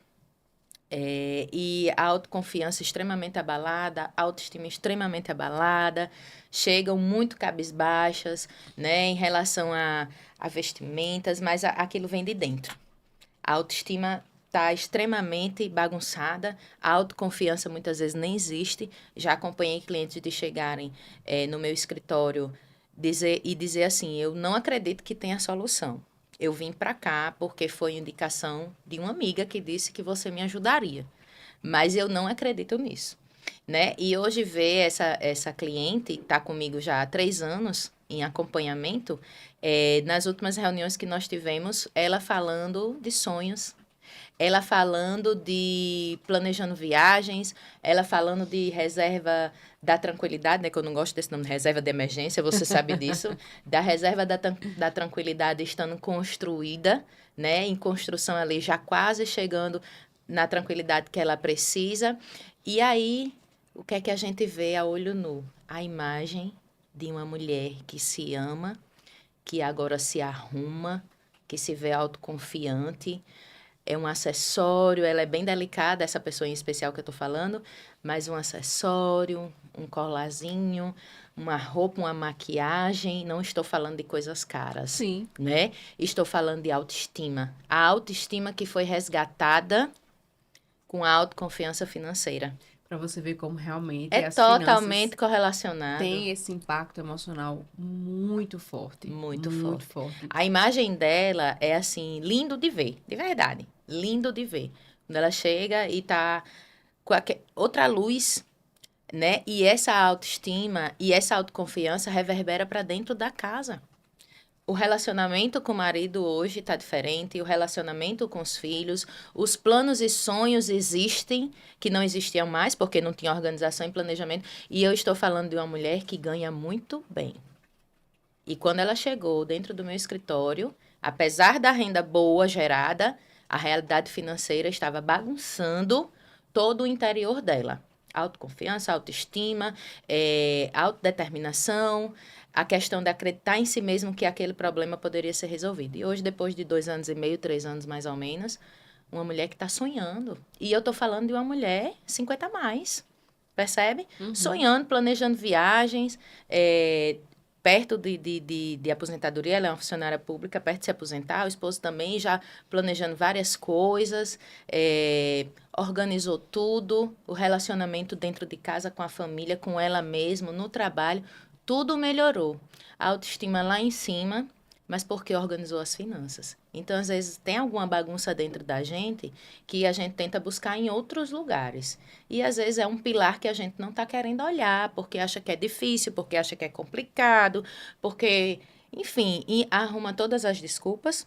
e a autoconfiança extremamente abalada, a autoestima extremamente abalada, chegam muito cabisbaixas, né, em relação a vestimentas, mas aquilo vem de dentro. A autoestima está extremamente bagunçada, a autoconfiança muitas vezes nem existe. Já acompanhei clientes de chegarem no meu escritório dizer assim, eu não acredito que tenha solução. Eu vim para cá porque foi indicação de uma amiga que disse que você me ajudaria. Mas eu não acredito nisso, né? E hoje ver essa cliente, está comigo já há 3 anos em acompanhamento, nas últimas reuniões que nós tivemos, ela falando de sonhos, ela falando de planejando viagens, ela falando de reserva da tranquilidade, né? Que eu não gosto desse nome, reserva de emergência, você sabe disso. Da reserva da tranquilidade estando construída, né? Em construção ali, já quase chegando na tranquilidade que ela precisa. E aí, o que é que a gente vê a olho nu? A imagem de uma mulher que se ama, que agora se arruma, que se vê autoconfiante, é um acessório, ela é bem delicada, essa pessoa em especial que eu tô falando, mas um acessório, um colarzinho, uma roupa, uma maquiagem, não estou falando de coisas caras, Sim. né? Estou falando de autoestima. A autoestima que foi resgatada com a autoconfiança financeira. Para você ver como realmente É as finanças totalmente correlacionado. têm esse impacto emocional muito forte. Muito Muito forte. forte. A imagem dela é assim, lindo de ver, de verdade. Lindo de ver. Quando ela chega e tá com outra luz, né? E essa autoestima e essa autoconfiança reverbera para dentro da casa. O relacionamento com o marido hoje está diferente, o relacionamento com os filhos, os planos e sonhos existem, que não existiam mais, porque não tinha organização e planejamento. E eu estou falando de uma mulher que ganha muito bem. E quando ela chegou dentro do meu escritório, apesar da renda boa gerada, a realidade financeira estava bagunçando todo o interior dela. Autoconfiança, autoestima, autodeterminação, a questão de acreditar em si mesmo que aquele problema poderia ser resolvido. E hoje, depois de 2 anos e meio, 3 anos mais ou menos, uma mulher que está sonhando. E eu estou falando de uma mulher 50 a mais, percebe? Uhum. Sonhando, planejando viagens, perto de aposentadoria, ela é uma funcionária pública, perto de se aposentar, o esposo também já planejando várias coisas, organizou tudo, o relacionamento dentro de casa com a família, com ela mesma, no trabalho, tudo melhorou. A autoestima lá em cima, mas porque organizou as finanças. Então, às vezes, tem alguma bagunça dentro da gente que a gente tenta buscar em outros lugares. E, às vezes, é um pilar que a gente não está querendo olhar, porque acha que é difícil, porque acha que é complicado, porque, enfim, e arruma todas as desculpas.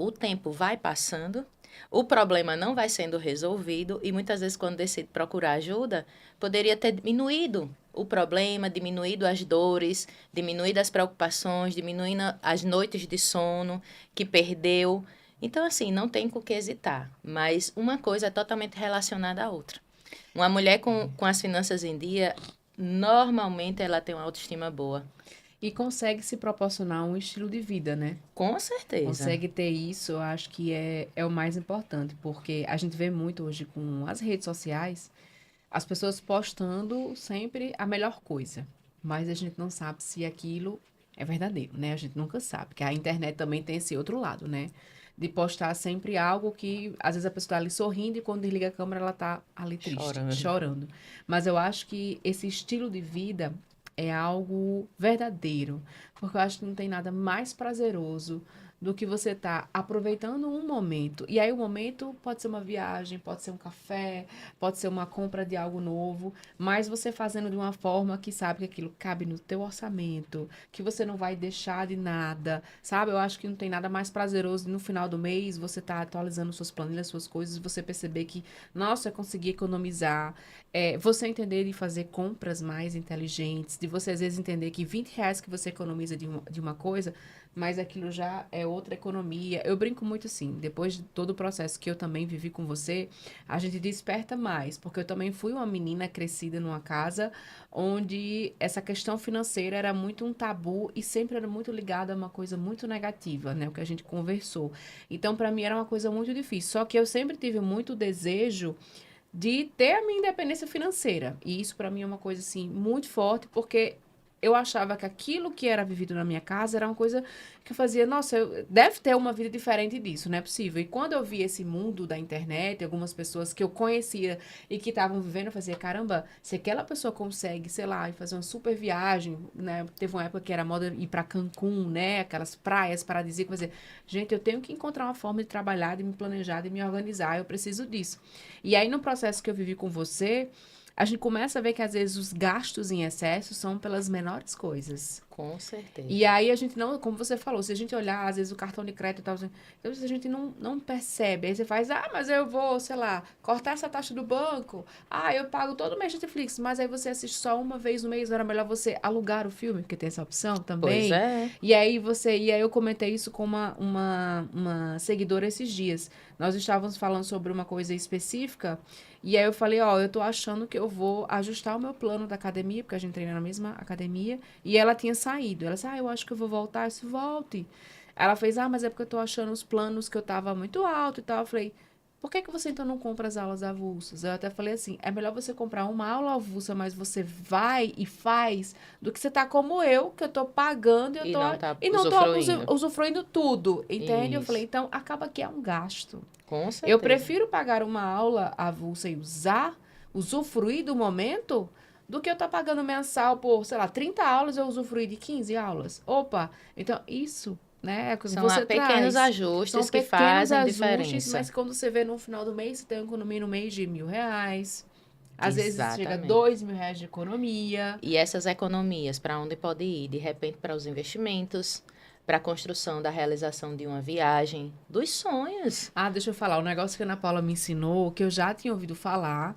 o tempo vai passando, o problema não vai sendo resolvido e muitas vezes quando decide procurar ajuda, poderia ter diminuído o problema, diminuído as dores, diminuído as preocupações, diminuindo as noites de sono que perdeu. Então, assim, não tem com o que hesitar, mas uma coisa é totalmente relacionada à outra. Uma mulher com as finanças em dia, normalmente ela tem uma autoestima boa. E consegue se proporcionar um estilo de vida, né? Com certeza. Consegue ter isso, eu acho que é o mais importante, porque a gente vê muito hoje com as redes sociais, as pessoas postando sempre a melhor coisa, mas a gente não sabe se aquilo é verdadeiro, né? A gente nunca sabe, porque a internet também tem esse outro lado, né? De postar sempre algo que, às vezes, a pessoa tá ali sorrindo e quando desliga a câmera ela tá ali triste, chorando. Mas eu acho que esse estilo de vida é algo verdadeiro, porque eu acho que não tem nada mais prazeroso do que você tá aproveitando um momento. E aí o momento pode ser uma viagem, pode ser um café, pode ser uma compra de algo novo, mas você fazendo de uma forma que sabe que aquilo cabe no teu orçamento, que você não vai deixar de nada, sabe? Eu acho que não tem nada mais prazeroso de no final do mês você tá atualizando suas planilhas, suas coisas, você perceber que, nossa, eu consegui economizar. Você entender de fazer compras mais inteligentes, de você às vezes entender que R$ 20 que você economiza de uma coisa, mas aquilo já é outra economia. Eu brinco muito assim, depois de todo o processo que eu também vivi com você, a gente desperta mais, porque eu também fui uma menina crescida numa casa onde essa questão financeira era muito um tabu e sempre era muito ligada a uma coisa muito negativa, né? O que a gente conversou. Então, para mim era uma coisa muito difícil. Só que eu sempre tive muito desejo de ter a minha independência financeira. E isso para mim é uma coisa assim muito forte, porque eu achava que aquilo que era vivido na minha casa era uma coisa que eu fazia, nossa, deve ter uma vida diferente disso, não é possível. E quando eu vi esse mundo da internet, algumas pessoas que eu conhecia e que estavam vivendo, eu fazia, caramba, se aquela pessoa consegue, sei lá, ir fazer uma super viagem, né? Teve uma época que era moda ir para Cancún, né? Aquelas praias paradisíacas, fazer, gente, eu tenho que encontrar uma forma de trabalhar, de me planejar, de me organizar, eu preciso disso. E aí, no processo que eu vivi com você, a gente começa a ver que, às vezes, os gastos em excesso são pelas menores coisas. Com certeza. E aí, a gente não, como você falou, se a gente olhar, às vezes, o cartão de crédito e tal, então, a gente não percebe. Aí você faz, mas eu vou, sei lá, cortar essa taxa do banco. Eu pago todo mês Netflix, mas aí você assiste só uma vez no mês, não era melhor você alugar o filme, porque tem essa opção também. Pois é. E aí, eu comentei isso com uma seguidora esses dias. Nós estávamos falando sobre uma coisa específica, e aí eu falei, eu tô achando que eu vou ajustar o meu plano da academia, porque a gente treina na mesma academia, e ela tinha saído. Ela disse, eu acho que eu vou voltar. Eu disse, volte. Ela fez, mas é porque eu tô achando os planos que eu tava muito alto e tal. Eu falei, por que você então não compra as aulas avulsas? Eu até falei assim, é melhor você comprar uma aula avulsa, mas você vai e faz, do que você tá como eu, que eu tô pagando e não tô usufruindo tudo, entende? Isso. Eu falei, então acaba que é um gasto. Com certeza. Eu prefiro pagar uma aula avulsa e usufruir do momento, do que eu estar pagando mensal por, sei lá, 30 aulas, eu usufruir de 15 aulas. Opa! Então, isso, né? São pequenos ajustes que fazem diferença. Mas quando você vê no final do mês, você tem uma economia no mês de R$ 1.000. Às vezes chega a R$ 2.000 de economia. E essas economias, para onde pode ir? De repente, para os investimentos, para a construção da realização de uma viagem, dos sonhos. Deixa eu falar, o negócio que a Ana Paula me ensinou, que eu já tinha ouvido falar,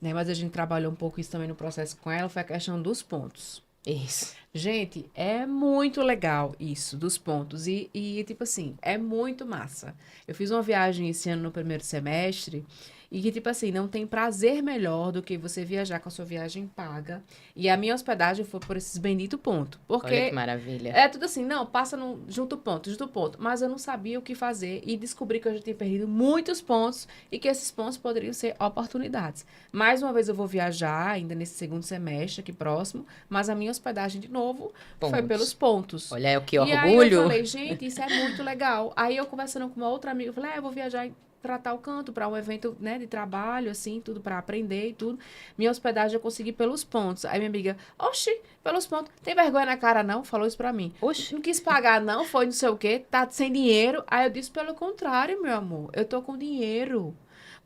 né? Mas a gente trabalhou um pouco isso também no processo com ela, foi a questão dos pontos. Isso. Gente, é muito legal isso, dos pontos. E tipo assim, é muito massa. Eu fiz uma viagem esse ano no primeiro semestre e que, tipo assim, não tem prazer melhor do que você viajar com a sua viagem paga. E a minha hospedagem foi por esses benditos pontos. Porque olha que maravilha. É tudo assim, não, passa junto ponto. Mas eu não sabia o que fazer e descobri que eu já tinha perdido muitos pontos e que esses pontos poderiam ser oportunidades. Mais uma vez eu vou viajar, ainda nesse segundo semestre aqui próximo, mas a minha hospedagem de novo foi pelos pontos. Olha, que orgulho. E aí eu falei, gente, isso é muito legal. Aí eu conversando com uma outra amiga, eu falei, eu vou viajar para tal canto, para um evento, né, de trabalho, assim, tudo para aprender e tudo. Minha hospedagem eu consegui pelos pontos. Aí minha amiga, oxi, pelos pontos. Tem vergonha na cara, não? Falou isso para mim. Oxi. Não quis pagar, não? Foi não sei o quê, tá sem dinheiro. Aí eu disse, pelo contrário, meu amor, eu tô com dinheiro.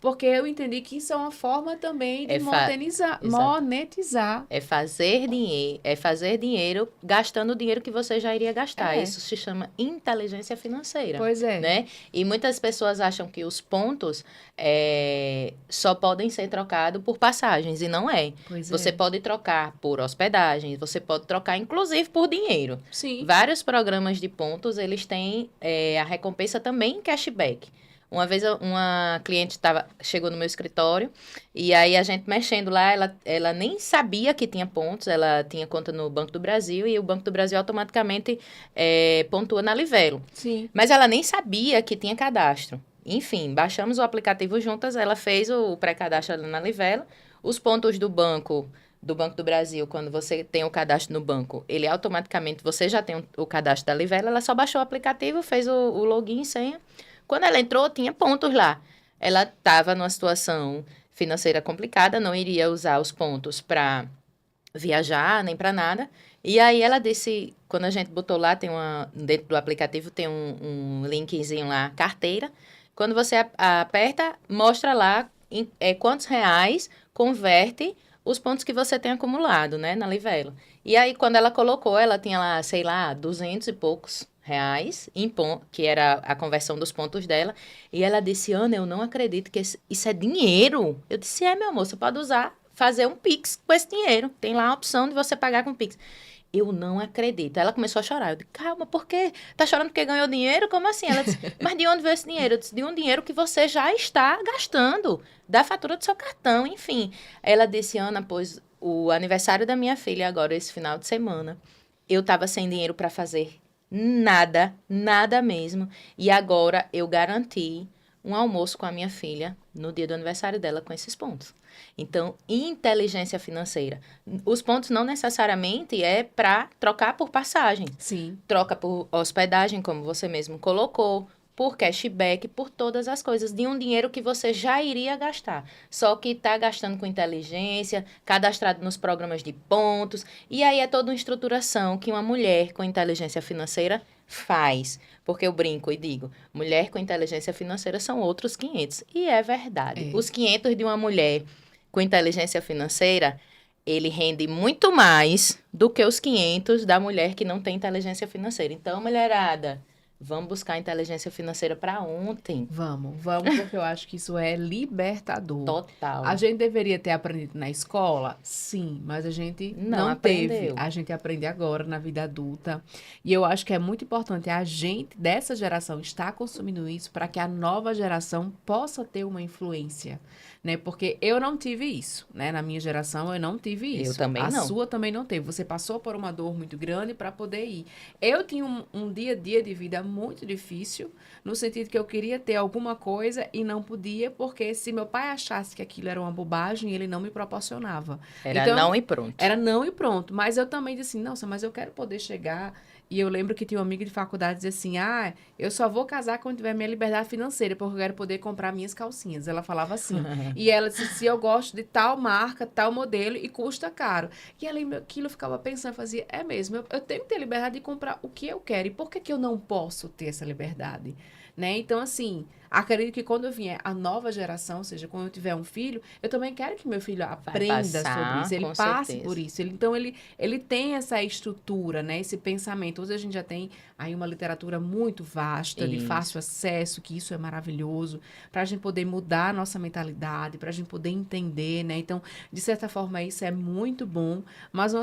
Porque eu entendi que isso é uma forma também de Exato. monetizar. É fazer dinheiro gastando o dinheiro que você já iria gastar. É, Isso se chama inteligência financeira, pois é. né? E muitas pessoas acham que os pontos só podem ser trocados por passagens, e não é. Pois Você é. pode trocar por hospedagem, você pode trocar inclusive por dinheiro. Sim. Vários programas de pontos, eles têm a recompensa também em cashback. Uma vez uma cliente chegou no meu escritório e aí a gente mexendo lá, ela nem sabia que tinha pontos, ela tinha conta no Banco do Brasil e o Banco do Brasil automaticamente pontua na Livelo. Sim. Mas ela nem sabia que tinha cadastro. Enfim, baixamos o aplicativo juntas, ela fez o pré-cadastro na Livelo, os pontos do Banco do Brasil, quando você tem o cadastro no banco, ele automaticamente, você já tem o cadastro da Livelo, ela só baixou o aplicativo, fez o login e senha. Quando ela entrou, tinha pontos lá. Ela estava numa situação financeira complicada, não iria usar os pontos para viajar, nem para nada. E aí ela disse, quando a gente botou lá, dentro do aplicativo tem um linkzinho lá, carteira. Quando você aperta, mostra lá quantos reais converte os pontos que você tem acumulado, né, na Livelo. E aí, quando ela colocou, ela tinha lá, sei lá, 200 e poucos reais, que era a conversão dos pontos dela. E ela disse, Ana, eu não acredito que isso é dinheiro. Eu disse, meu amor, você pode fazer um Pix com esse dinheiro. Tem lá a opção de você pagar com Pix. Eu não acredito. Ela começou a chorar. Eu disse, calma, por quê? Tá chorando porque ganhou dinheiro? Como assim? Ela disse, mas de onde veio esse dinheiro? Eu disse, de um dinheiro que você já está gastando, da fatura do seu cartão, enfim. Ela disse, Ana, pois o aniversário da minha filha agora, esse final de semana, eu tava sem dinheiro para fazer nada, nada mesmo. E agora eu garanti um almoço com a minha filha no dia do aniversário dela com esses pontos. Então, inteligência financeira. Os pontos não necessariamente é para trocar por passagem. Sim. Troca por hospedagem, como você mesmo colocou, por cashback, por todas as coisas, de um dinheiro que você já iria gastar. Só que está gastando com inteligência, cadastrado nos programas de pontos, e aí é toda uma estruturação que uma mulher com inteligência financeira faz. Porque eu brinco e digo, mulher com inteligência financeira são outros 500. E é verdade. É. Os 500 de uma mulher com inteligência financeira, ele rende muito mais do que os 500 da mulher que não tem inteligência financeira. Então, mulherada, vamos buscar inteligência financeira para ontem. Vamos, porque eu acho que isso é libertador. Total. A gente deveria ter aprendido na escola? Sim, mas a gente não teve. aprendeu. A gente aprende agora na vida adulta. E eu acho que é muito importante a gente, dessa geração, estar consumindo isso para que a nova geração possa ter uma influência, né? Porque eu não tive isso, né? Na minha geração, eu não tive isso. Eu também não. A sua também não teve. Você passou por uma dor muito grande para poder ir. Eu tinha um dia a dia de vida muito difícil, no sentido que eu queria ter alguma coisa e não podia, porque se meu pai achasse que aquilo era uma bobagem, ele não me proporcionava. Era Então, não e pronto. Era não e pronto. Mas eu também disse assim, nossa, mas eu quero poder chegar. E eu lembro que tinha uma amiga de faculdade que dizia assim, eu só vou casar quando tiver minha liberdade financeira, porque eu quero poder comprar minhas calcinhas. Ela falava assim. E ela disse, se eu gosto de tal marca, tal modelo e custa caro. E aquilo eu ficava pensando, fazia, é mesmo, eu tenho que ter liberdade de comprar o que eu quero. E por que eu não posso ter essa liberdade? Né? Então, assim, acredito que quando eu vier a nova geração, ou seja, quando eu tiver um filho, eu também quero que meu filho aprenda sobre isso, ele passe por isso. Então, ele tem essa estrutura, né? Esse pensamento. Hoje a gente já tem aí uma literatura muito vasta, de fácil acesso, que isso é maravilhoso, para a gente poder mudar a nossa mentalidade, para a gente poder entender, né? Então, de certa forma, isso é muito bom. Mas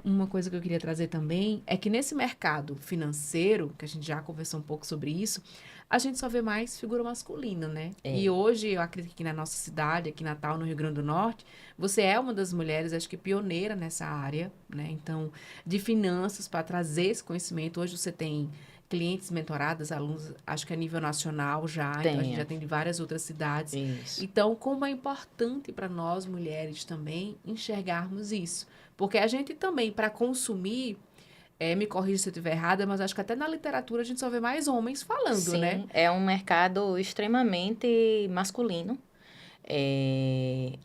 uma coisa que eu queria trazer também é que nesse mercado financeiro, que a gente já conversou um pouco sobre isso, a gente só vê mais figura masculina, né? E hoje, eu acredito que na nossa cidade, aqui em Natal, no Rio Grande do Norte, você é uma das mulheres, acho que pioneira nessa área, né? Então, de finanças, para trazer esse conhecimento. Hoje você tem clientes mentoradas, alunos, acho que a nível nacional já, então a gente já tem de várias outras cidades. Isso. Então, como é importante para nós, mulheres, também, enxergarmos isso. Porque a gente também, para consumir... me corrija se eu estiver errada, mas acho que até na literatura a gente só vê mais homens falando, Sim, né? é um mercado extremamente masculino.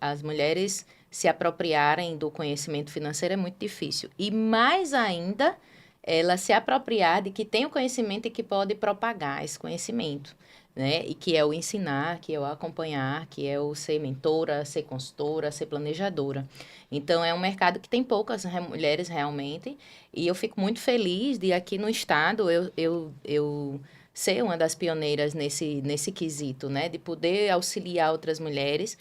As mulheres se apropriarem do conhecimento financeiro é muito difícil. E mais ainda ela se apropriar de que tem o conhecimento e que pode propagar esse conhecimento, né? E que é o ensinar, que é o acompanhar, que é o ser mentora, ser consultora, ser planejadora. Então, é um mercado que tem poucas mulheres realmente, e eu fico muito feliz de aqui no estado eu ser uma das pioneiras nesse quesito, né? De poder auxiliar outras mulheres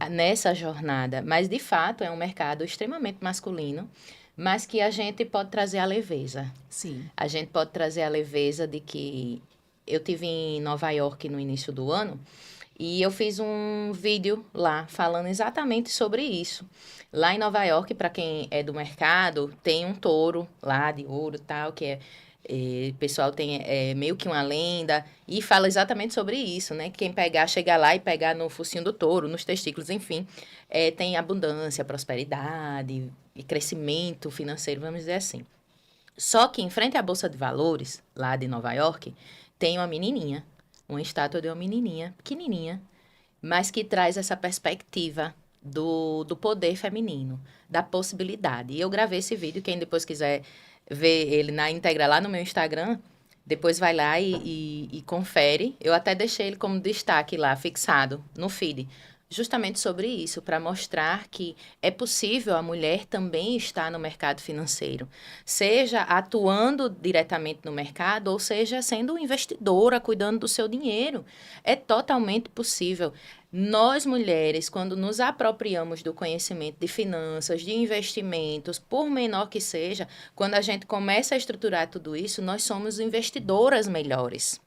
nessa jornada. Mas, de fato, é um mercado extremamente masculino, mas que a gente pode trazer a leveza. Sim. A gente pode trazer a leveza de que eu tive em Nova York no início do ano e eu fiz um vídeo lá falando exatamente sobre isso. Lá em Nova York, para quem é do mercado, tem um touro lá de ouro e tal, que o pessoal tem meio que uma lenda e fala exatamente sobre isso, né? Quem pegar, chegar lá e pegar no focinho do touro, nos testículos, enfim, tem abundância, prosperidade e crescimento financeiro, vamos dizer assim. Só que em frente à Bolsa de Valores, lá de Nova York, tem uma menininha, uma estátua de uma menininha, pequenininha, mas que traz essa perspectiva do poder feminino, da possibilidade. E eu gravei esse vídeo, quem depois quiser ver ele na íntegra lá no meu Instagram, depois vai lá e confere. Eu até deixei ele como destaque lá, fixado no feed. Justamente sobre isso, para mostrar que é possível a mulher também estar no mercado financeiro, seja atuando diretamente no mercado, ou seja, sendo investidora, cuidando do seu dinheiro. É totalmente possível. Nós, mulheres, quando nos apropriamos do conhecimento de finanças, de investimentos, por menor que seja, quando a gente começa a estruturar tudo isso, nós somos investidoras melhores.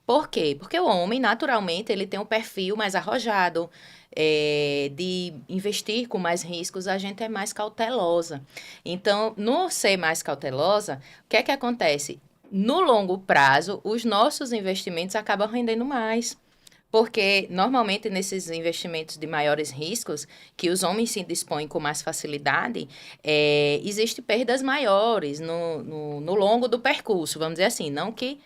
Por quê? Porque o homem, naturalmente, ele tem um perfil mais arrojado, de investir com mais riscos, a gente é mais cautelosa. Então, no ser mais cautelosa, o que é que acontece? No longo prazo, os nossos investimentos acabam rendendo mais. Porque, normalmente, nesses investimentos de maiores riscos, que os homens se dispõem com mais facilidade, existem perdas maiores no longo do percurso, vamos dizer assim. Não que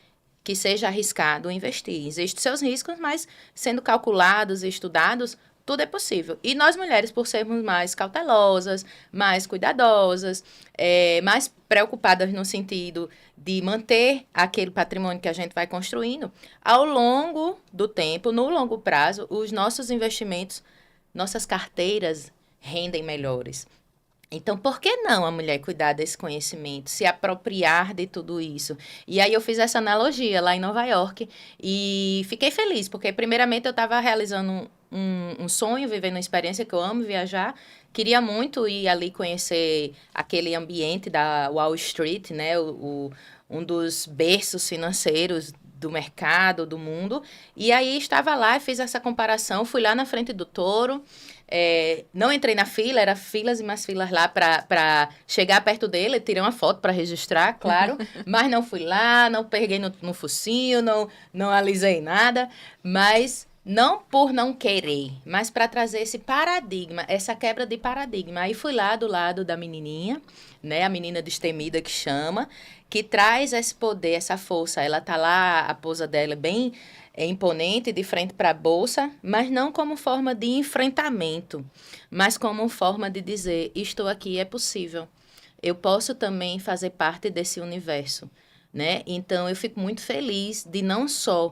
seja arriscado investir. Existem seus riscos, mas sendo calculados e estudados, tudo é possível. E nós mulheres, por sermos mais cautelosas, mais cuidadosas, mais preocupadas no sentido de manter aquele patrimônio que a gente vai construindo, ao longo do tempo, no longo prazo, os nossos investimentos, nossas carteiras rendem melhores. Então, por que não a mulher cuidar desse conhecimento, se apropriar de tudo isso? E aí eu fiz essa analogia lá em Nova York e fiquei feliz, porque primeiramente eu estava realizando um sonho, vivendo uma experiência que eu amo, viajar. Queria muito ir ali conhecer aquele ambiente da Wall Street, né? Um dos berços financeiros do mercado, do mundo. E aí estava lá e fiz essa comparação, fui lá na frente do touro. Não entrei na fila, era filas e mais filas lá para chegar perto dele, tirei uma foto para registrar, claro, mas não fui lá, não peguei no focinho, não alisei nada, mas não por não querer, mas para trazer esse paradigma, essa quebra de paradigma. Aí fui lá do lado da menininha, né, a menina destemida que chama, que traz esse poder, essa força, ela tá lá, a pose dela é bem imponente, de frente para a bolsa, mas não como forma de enfrentamento, mas como forma de dizer, estou aqui, é possível. Eu posso também fazer parte desse universo, né? Então, eu fico muito feliz de não só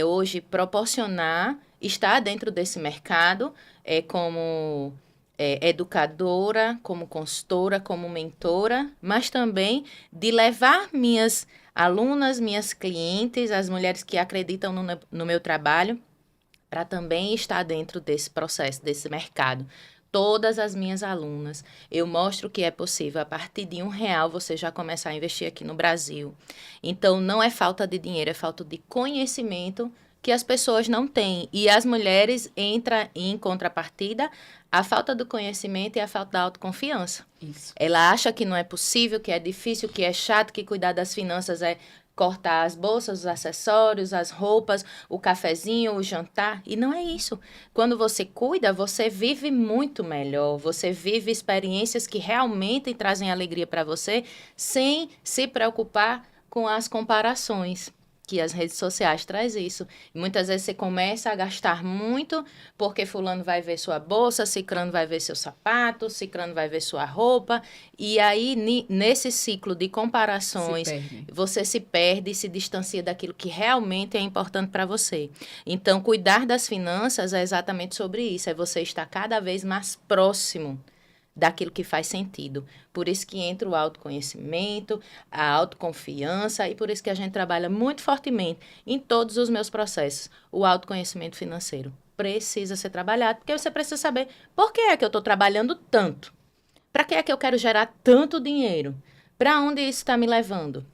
hoje proporcionar, estar dentro desse mercado como educadora, como consultora, como mentora, mas também de levar minhas alunas, minhas clientes, as mulheres que acreditam no meu trabalho, para também estar dentro desse processo, desse mercado. Todas as minhas alunas, eu mostro que é possível, a partir de R$ 1 você já começar a investir aqui no Brasil. Então, não é falta de dinheiro, é falta de conhecimento que as pessoas não têm. E as mulheres entram em contrapartida a falta do conhecimento e a falta da autoconfiança. Isso. Ela acha que não é possível, que é difícil, que é chato, que cuidar das finanças é cortar as bolsas, os acessórios, as roupas, o cafezinho, o jantar. E não é isso. Quando você cuida, você vive muito melhor. Você vive experiências que realmente trazem alegria para você, sem se preocupar com as comparações. que as redes sociais traz isso. E muitas vezes você começa a gastar muito porque fulano vai ver sua bolsa, cicrano vai ver seu sapato, cicrano vai ver sua roupa. E aí, nesse ciclo de comparações, você se perde e se distancia daquilo que realmente é importante para você. Então, cuidar das finanças é exatamente sobre isso. É você estar cada vez mais próximo daquilo que faz sentido. Por isso que entra o autoconhecimento, a autoconfiança, e por isso que a gente trabalha muito fortemente em todos os meus processos. O autoconhecimento financeiro precisa ser trabalhado, porque você precisa saber por que é que eu estou trabalhando tanto. Para que é que eu quero gerar tanto dinheiro? Para onde isso está me levando?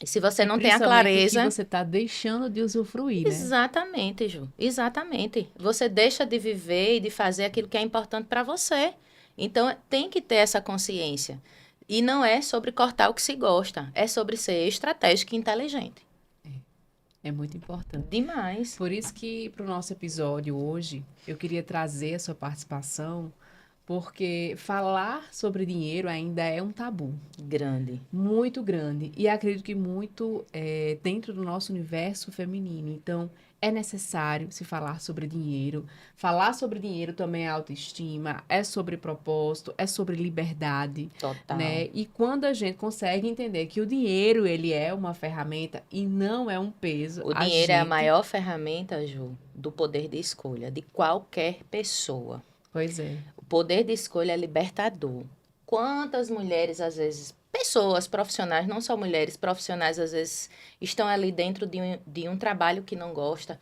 E se você não tem a clareza... o que você está deixando de usufruir, né? Exatamente, Ju. Exatamente. Você deixa de viver e de fazer aquilo que é importante para você. Então, tem que ter essa consciência. E não é sobre cortar o que se gosta. É sobre ser estratégico e inteligente. É muito importante. Demais. Por isso que, para o nosso episódio hoje, eu queria trazer a sua participação, porque falar sobre dinheiro ainda é um tabu. Grande. Muito grande. E acredito que muito dentro do nosso universo feminino. Então, é necessário se falar sobre dinheiro. Falar sobre dinheiro também é autoestima, é sobre propósito, é sobre liberdade. Total. Né? E quando a gente consegue entender que o dinheiro, ele é uma ferramenta e não é um peso. O dinheiro é a maior ferramenta, Ju, do poder de escolha de qualquer pessoa. Pois é. O poder de escolha é libertador. Quantas mulheres, às vezes, pessoas profissionais, não só mulheres profissionais, às vezes, estão ali dentro de um trabalho que não gosta,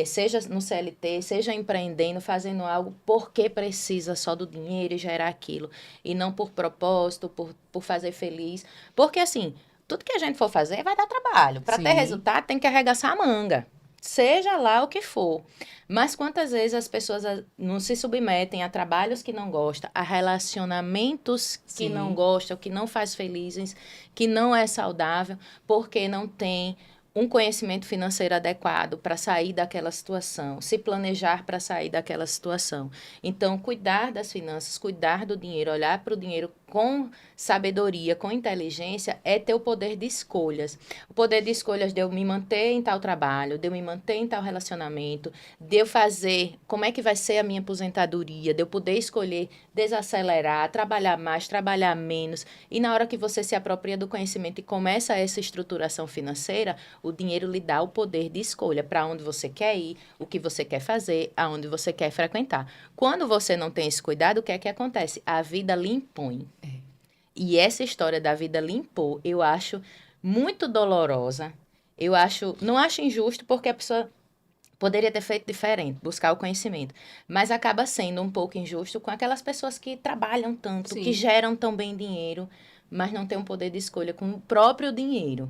seja no CLT, seja empreendendo, fazendo algo porque precisa só do dinheiro e gerar aquilo, e não por propósito, por fazer feliz. Porque, assim, tudo que a gente for fazer vai dar trabalho. Para ter resultado, tem que arregaçar a manga. Seja lá o que for. Mas quantas vezes as pessoas não se submetem a trabalhos que não gostam, a relacionamentos que não gostam, que não faz felizes, que não é saudável, porque não tem um conhecimento financeiro adequado para sair daquela situação, se planejar para sair daquela situação. Então, cuidar das finanças, cuidar do dinheiro, olhar para o dinheiro com sabedoria, com inteligência, é ter o poder de escolhas. O poder de escolhas de eu me manter em tal trabalho, de eu me manter em tal relacionamento, de eu fazer como é que vai ser a minha aposentadoria, de eu poder escolher desacelerar, trabalhar mais, trabalhar menos. E na hora que você se apropria do conhecimento e começa essa estruturação financeira, o dinheiro lhe dá o poder de escolha para onde você quer ir, o que você quer fazer, aonde você quer frequentar. Quando você não tem esse cuidado, o que é que acontece? A vida lhe impõe. E essa história da vida lhe impor, eu acho muito dolorosa. Não acho injusto porque a pessoa poderia ter feito diferente, buscar o conhecimento. Mas acaba sendo um pouco injusto com aquelas pessoas que trabalham tanto, que geram tão bem dinheiro, mas não têm um poder de escolha com o próprio dinheiro.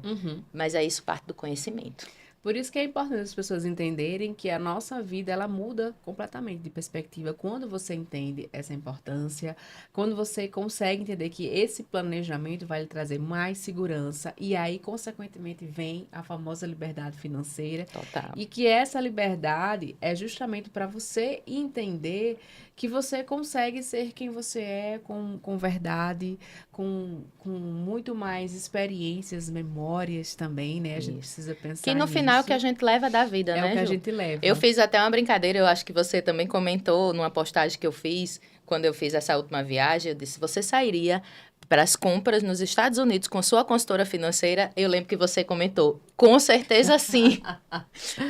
Mas é isso parte do conhecimento. Por isso que é importante as pessoas entenderem que a nossa vida, ela muda completamente de perspectiva quando você entende essa importância, quando você consegue entender que esse planejamento vai lhe trazer mais segurança e aí, consequentemente, vem a famosa liberdade financeira. Total. E que essa liberdade é justamente para você entender que você consegue ser quem você é com verdade, com muito mais experiências, memórias também, né? A gente precisa pensar que no final é o que a gente leva da vida, né, É o que a Ju? gente leva. Eu fiz até uma brincadeira, eu acho que você também comentou numa postagem que eu fiz, quando eu fiz essa última viagem, eu disse, você sairia para as compras nos Estados Unidos com sua consultora financeira? Eu lembro que você comentou, com certeza sim.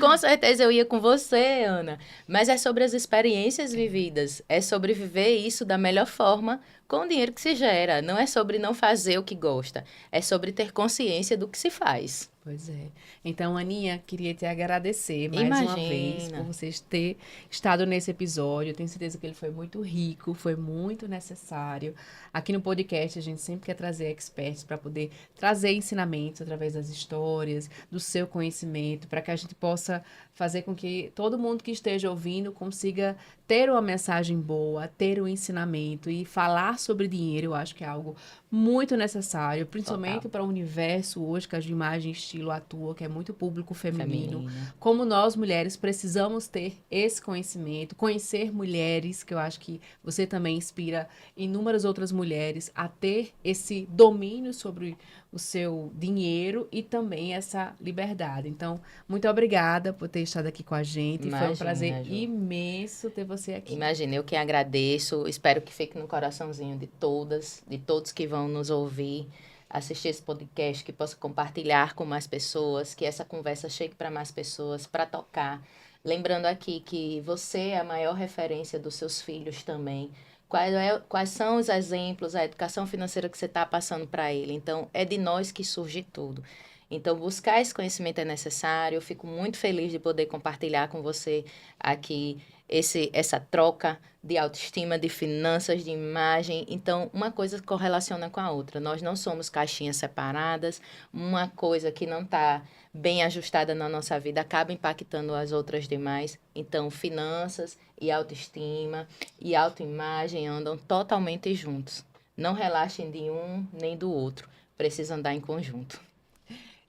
Com certeza eu ia com você, Ana. Mas é sobre as experiências vividas, é sobre viver isso da melhor forma com o dinheiro que se gera. Não é sobre não fazer o que gosta, é sobre ter consciência do que se faz. Pois é. Então, Aninha, queria te agradecer mais uma vez por vocês ter estado nesse episódio. Eu tenho certeza que ele foi muito rico, foi muito necessário. Aqui no podcast, a gente sempre quer trazer experts para poder trazer ensinamentos através das histórias, do seu conhecimento, para que a gente possa fazer com que todo mundo que esteja ouvindo consiga ter uma mensagem boa, ter um ensinamento e falar sobre dinheiro. Eu acho que é algo muito necessário, principalmente Total. para o universo hoje que a de imagem e estilo atua, que é muito público feminino. Feminino. Como nós mulheres precisamos ter esse conhecimento, conhecer mulheres, que eu acho que você também inspira inúmeras outras mulheres a ter esse domínio sobre o seu dinheiro e também essa liberdade. Então, muito obrigada por ter estado aqui com a gente. Foi um prazer Imagina, Ju. imenso ter você aqui. Imagina, eu que agradeço. Espero que fique no coraçãozinho de todas, de todos que vão nos ouvir, assistir esse podcast, que possa compartilhar com mais pessoas, que essa conversa chegue para mais pessoas, para tocar. Lembrando aqui que você é a maior referência dos seus filhos também. Quais são os exemplos, a educação financeira que você está passando para ele? Então, é de nós que surge tudo. Então, buscar esse conhecimento é necessário. Eu fico muito feliz de poder compartilhar com você aqui essa troca de autoestima, de finanças, de imagem. Então, uma coisa correlaciona com a outra. Nós não somos caixinhas separadas. Uma coisa que não está bem ajustada na nossa vida acaba impactando as outras demais. Então, finanças e autoestima e autoimagem andam totalmente juntos. Não relaxem de um nem do outro. Precisam andar em conjunto.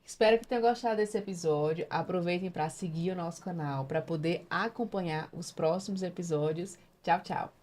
Espero que tenham gostado desse episódio. Aproveitem para seguir o nosso canal para poder acompanhar os próximos episódios. Tchau, tchau.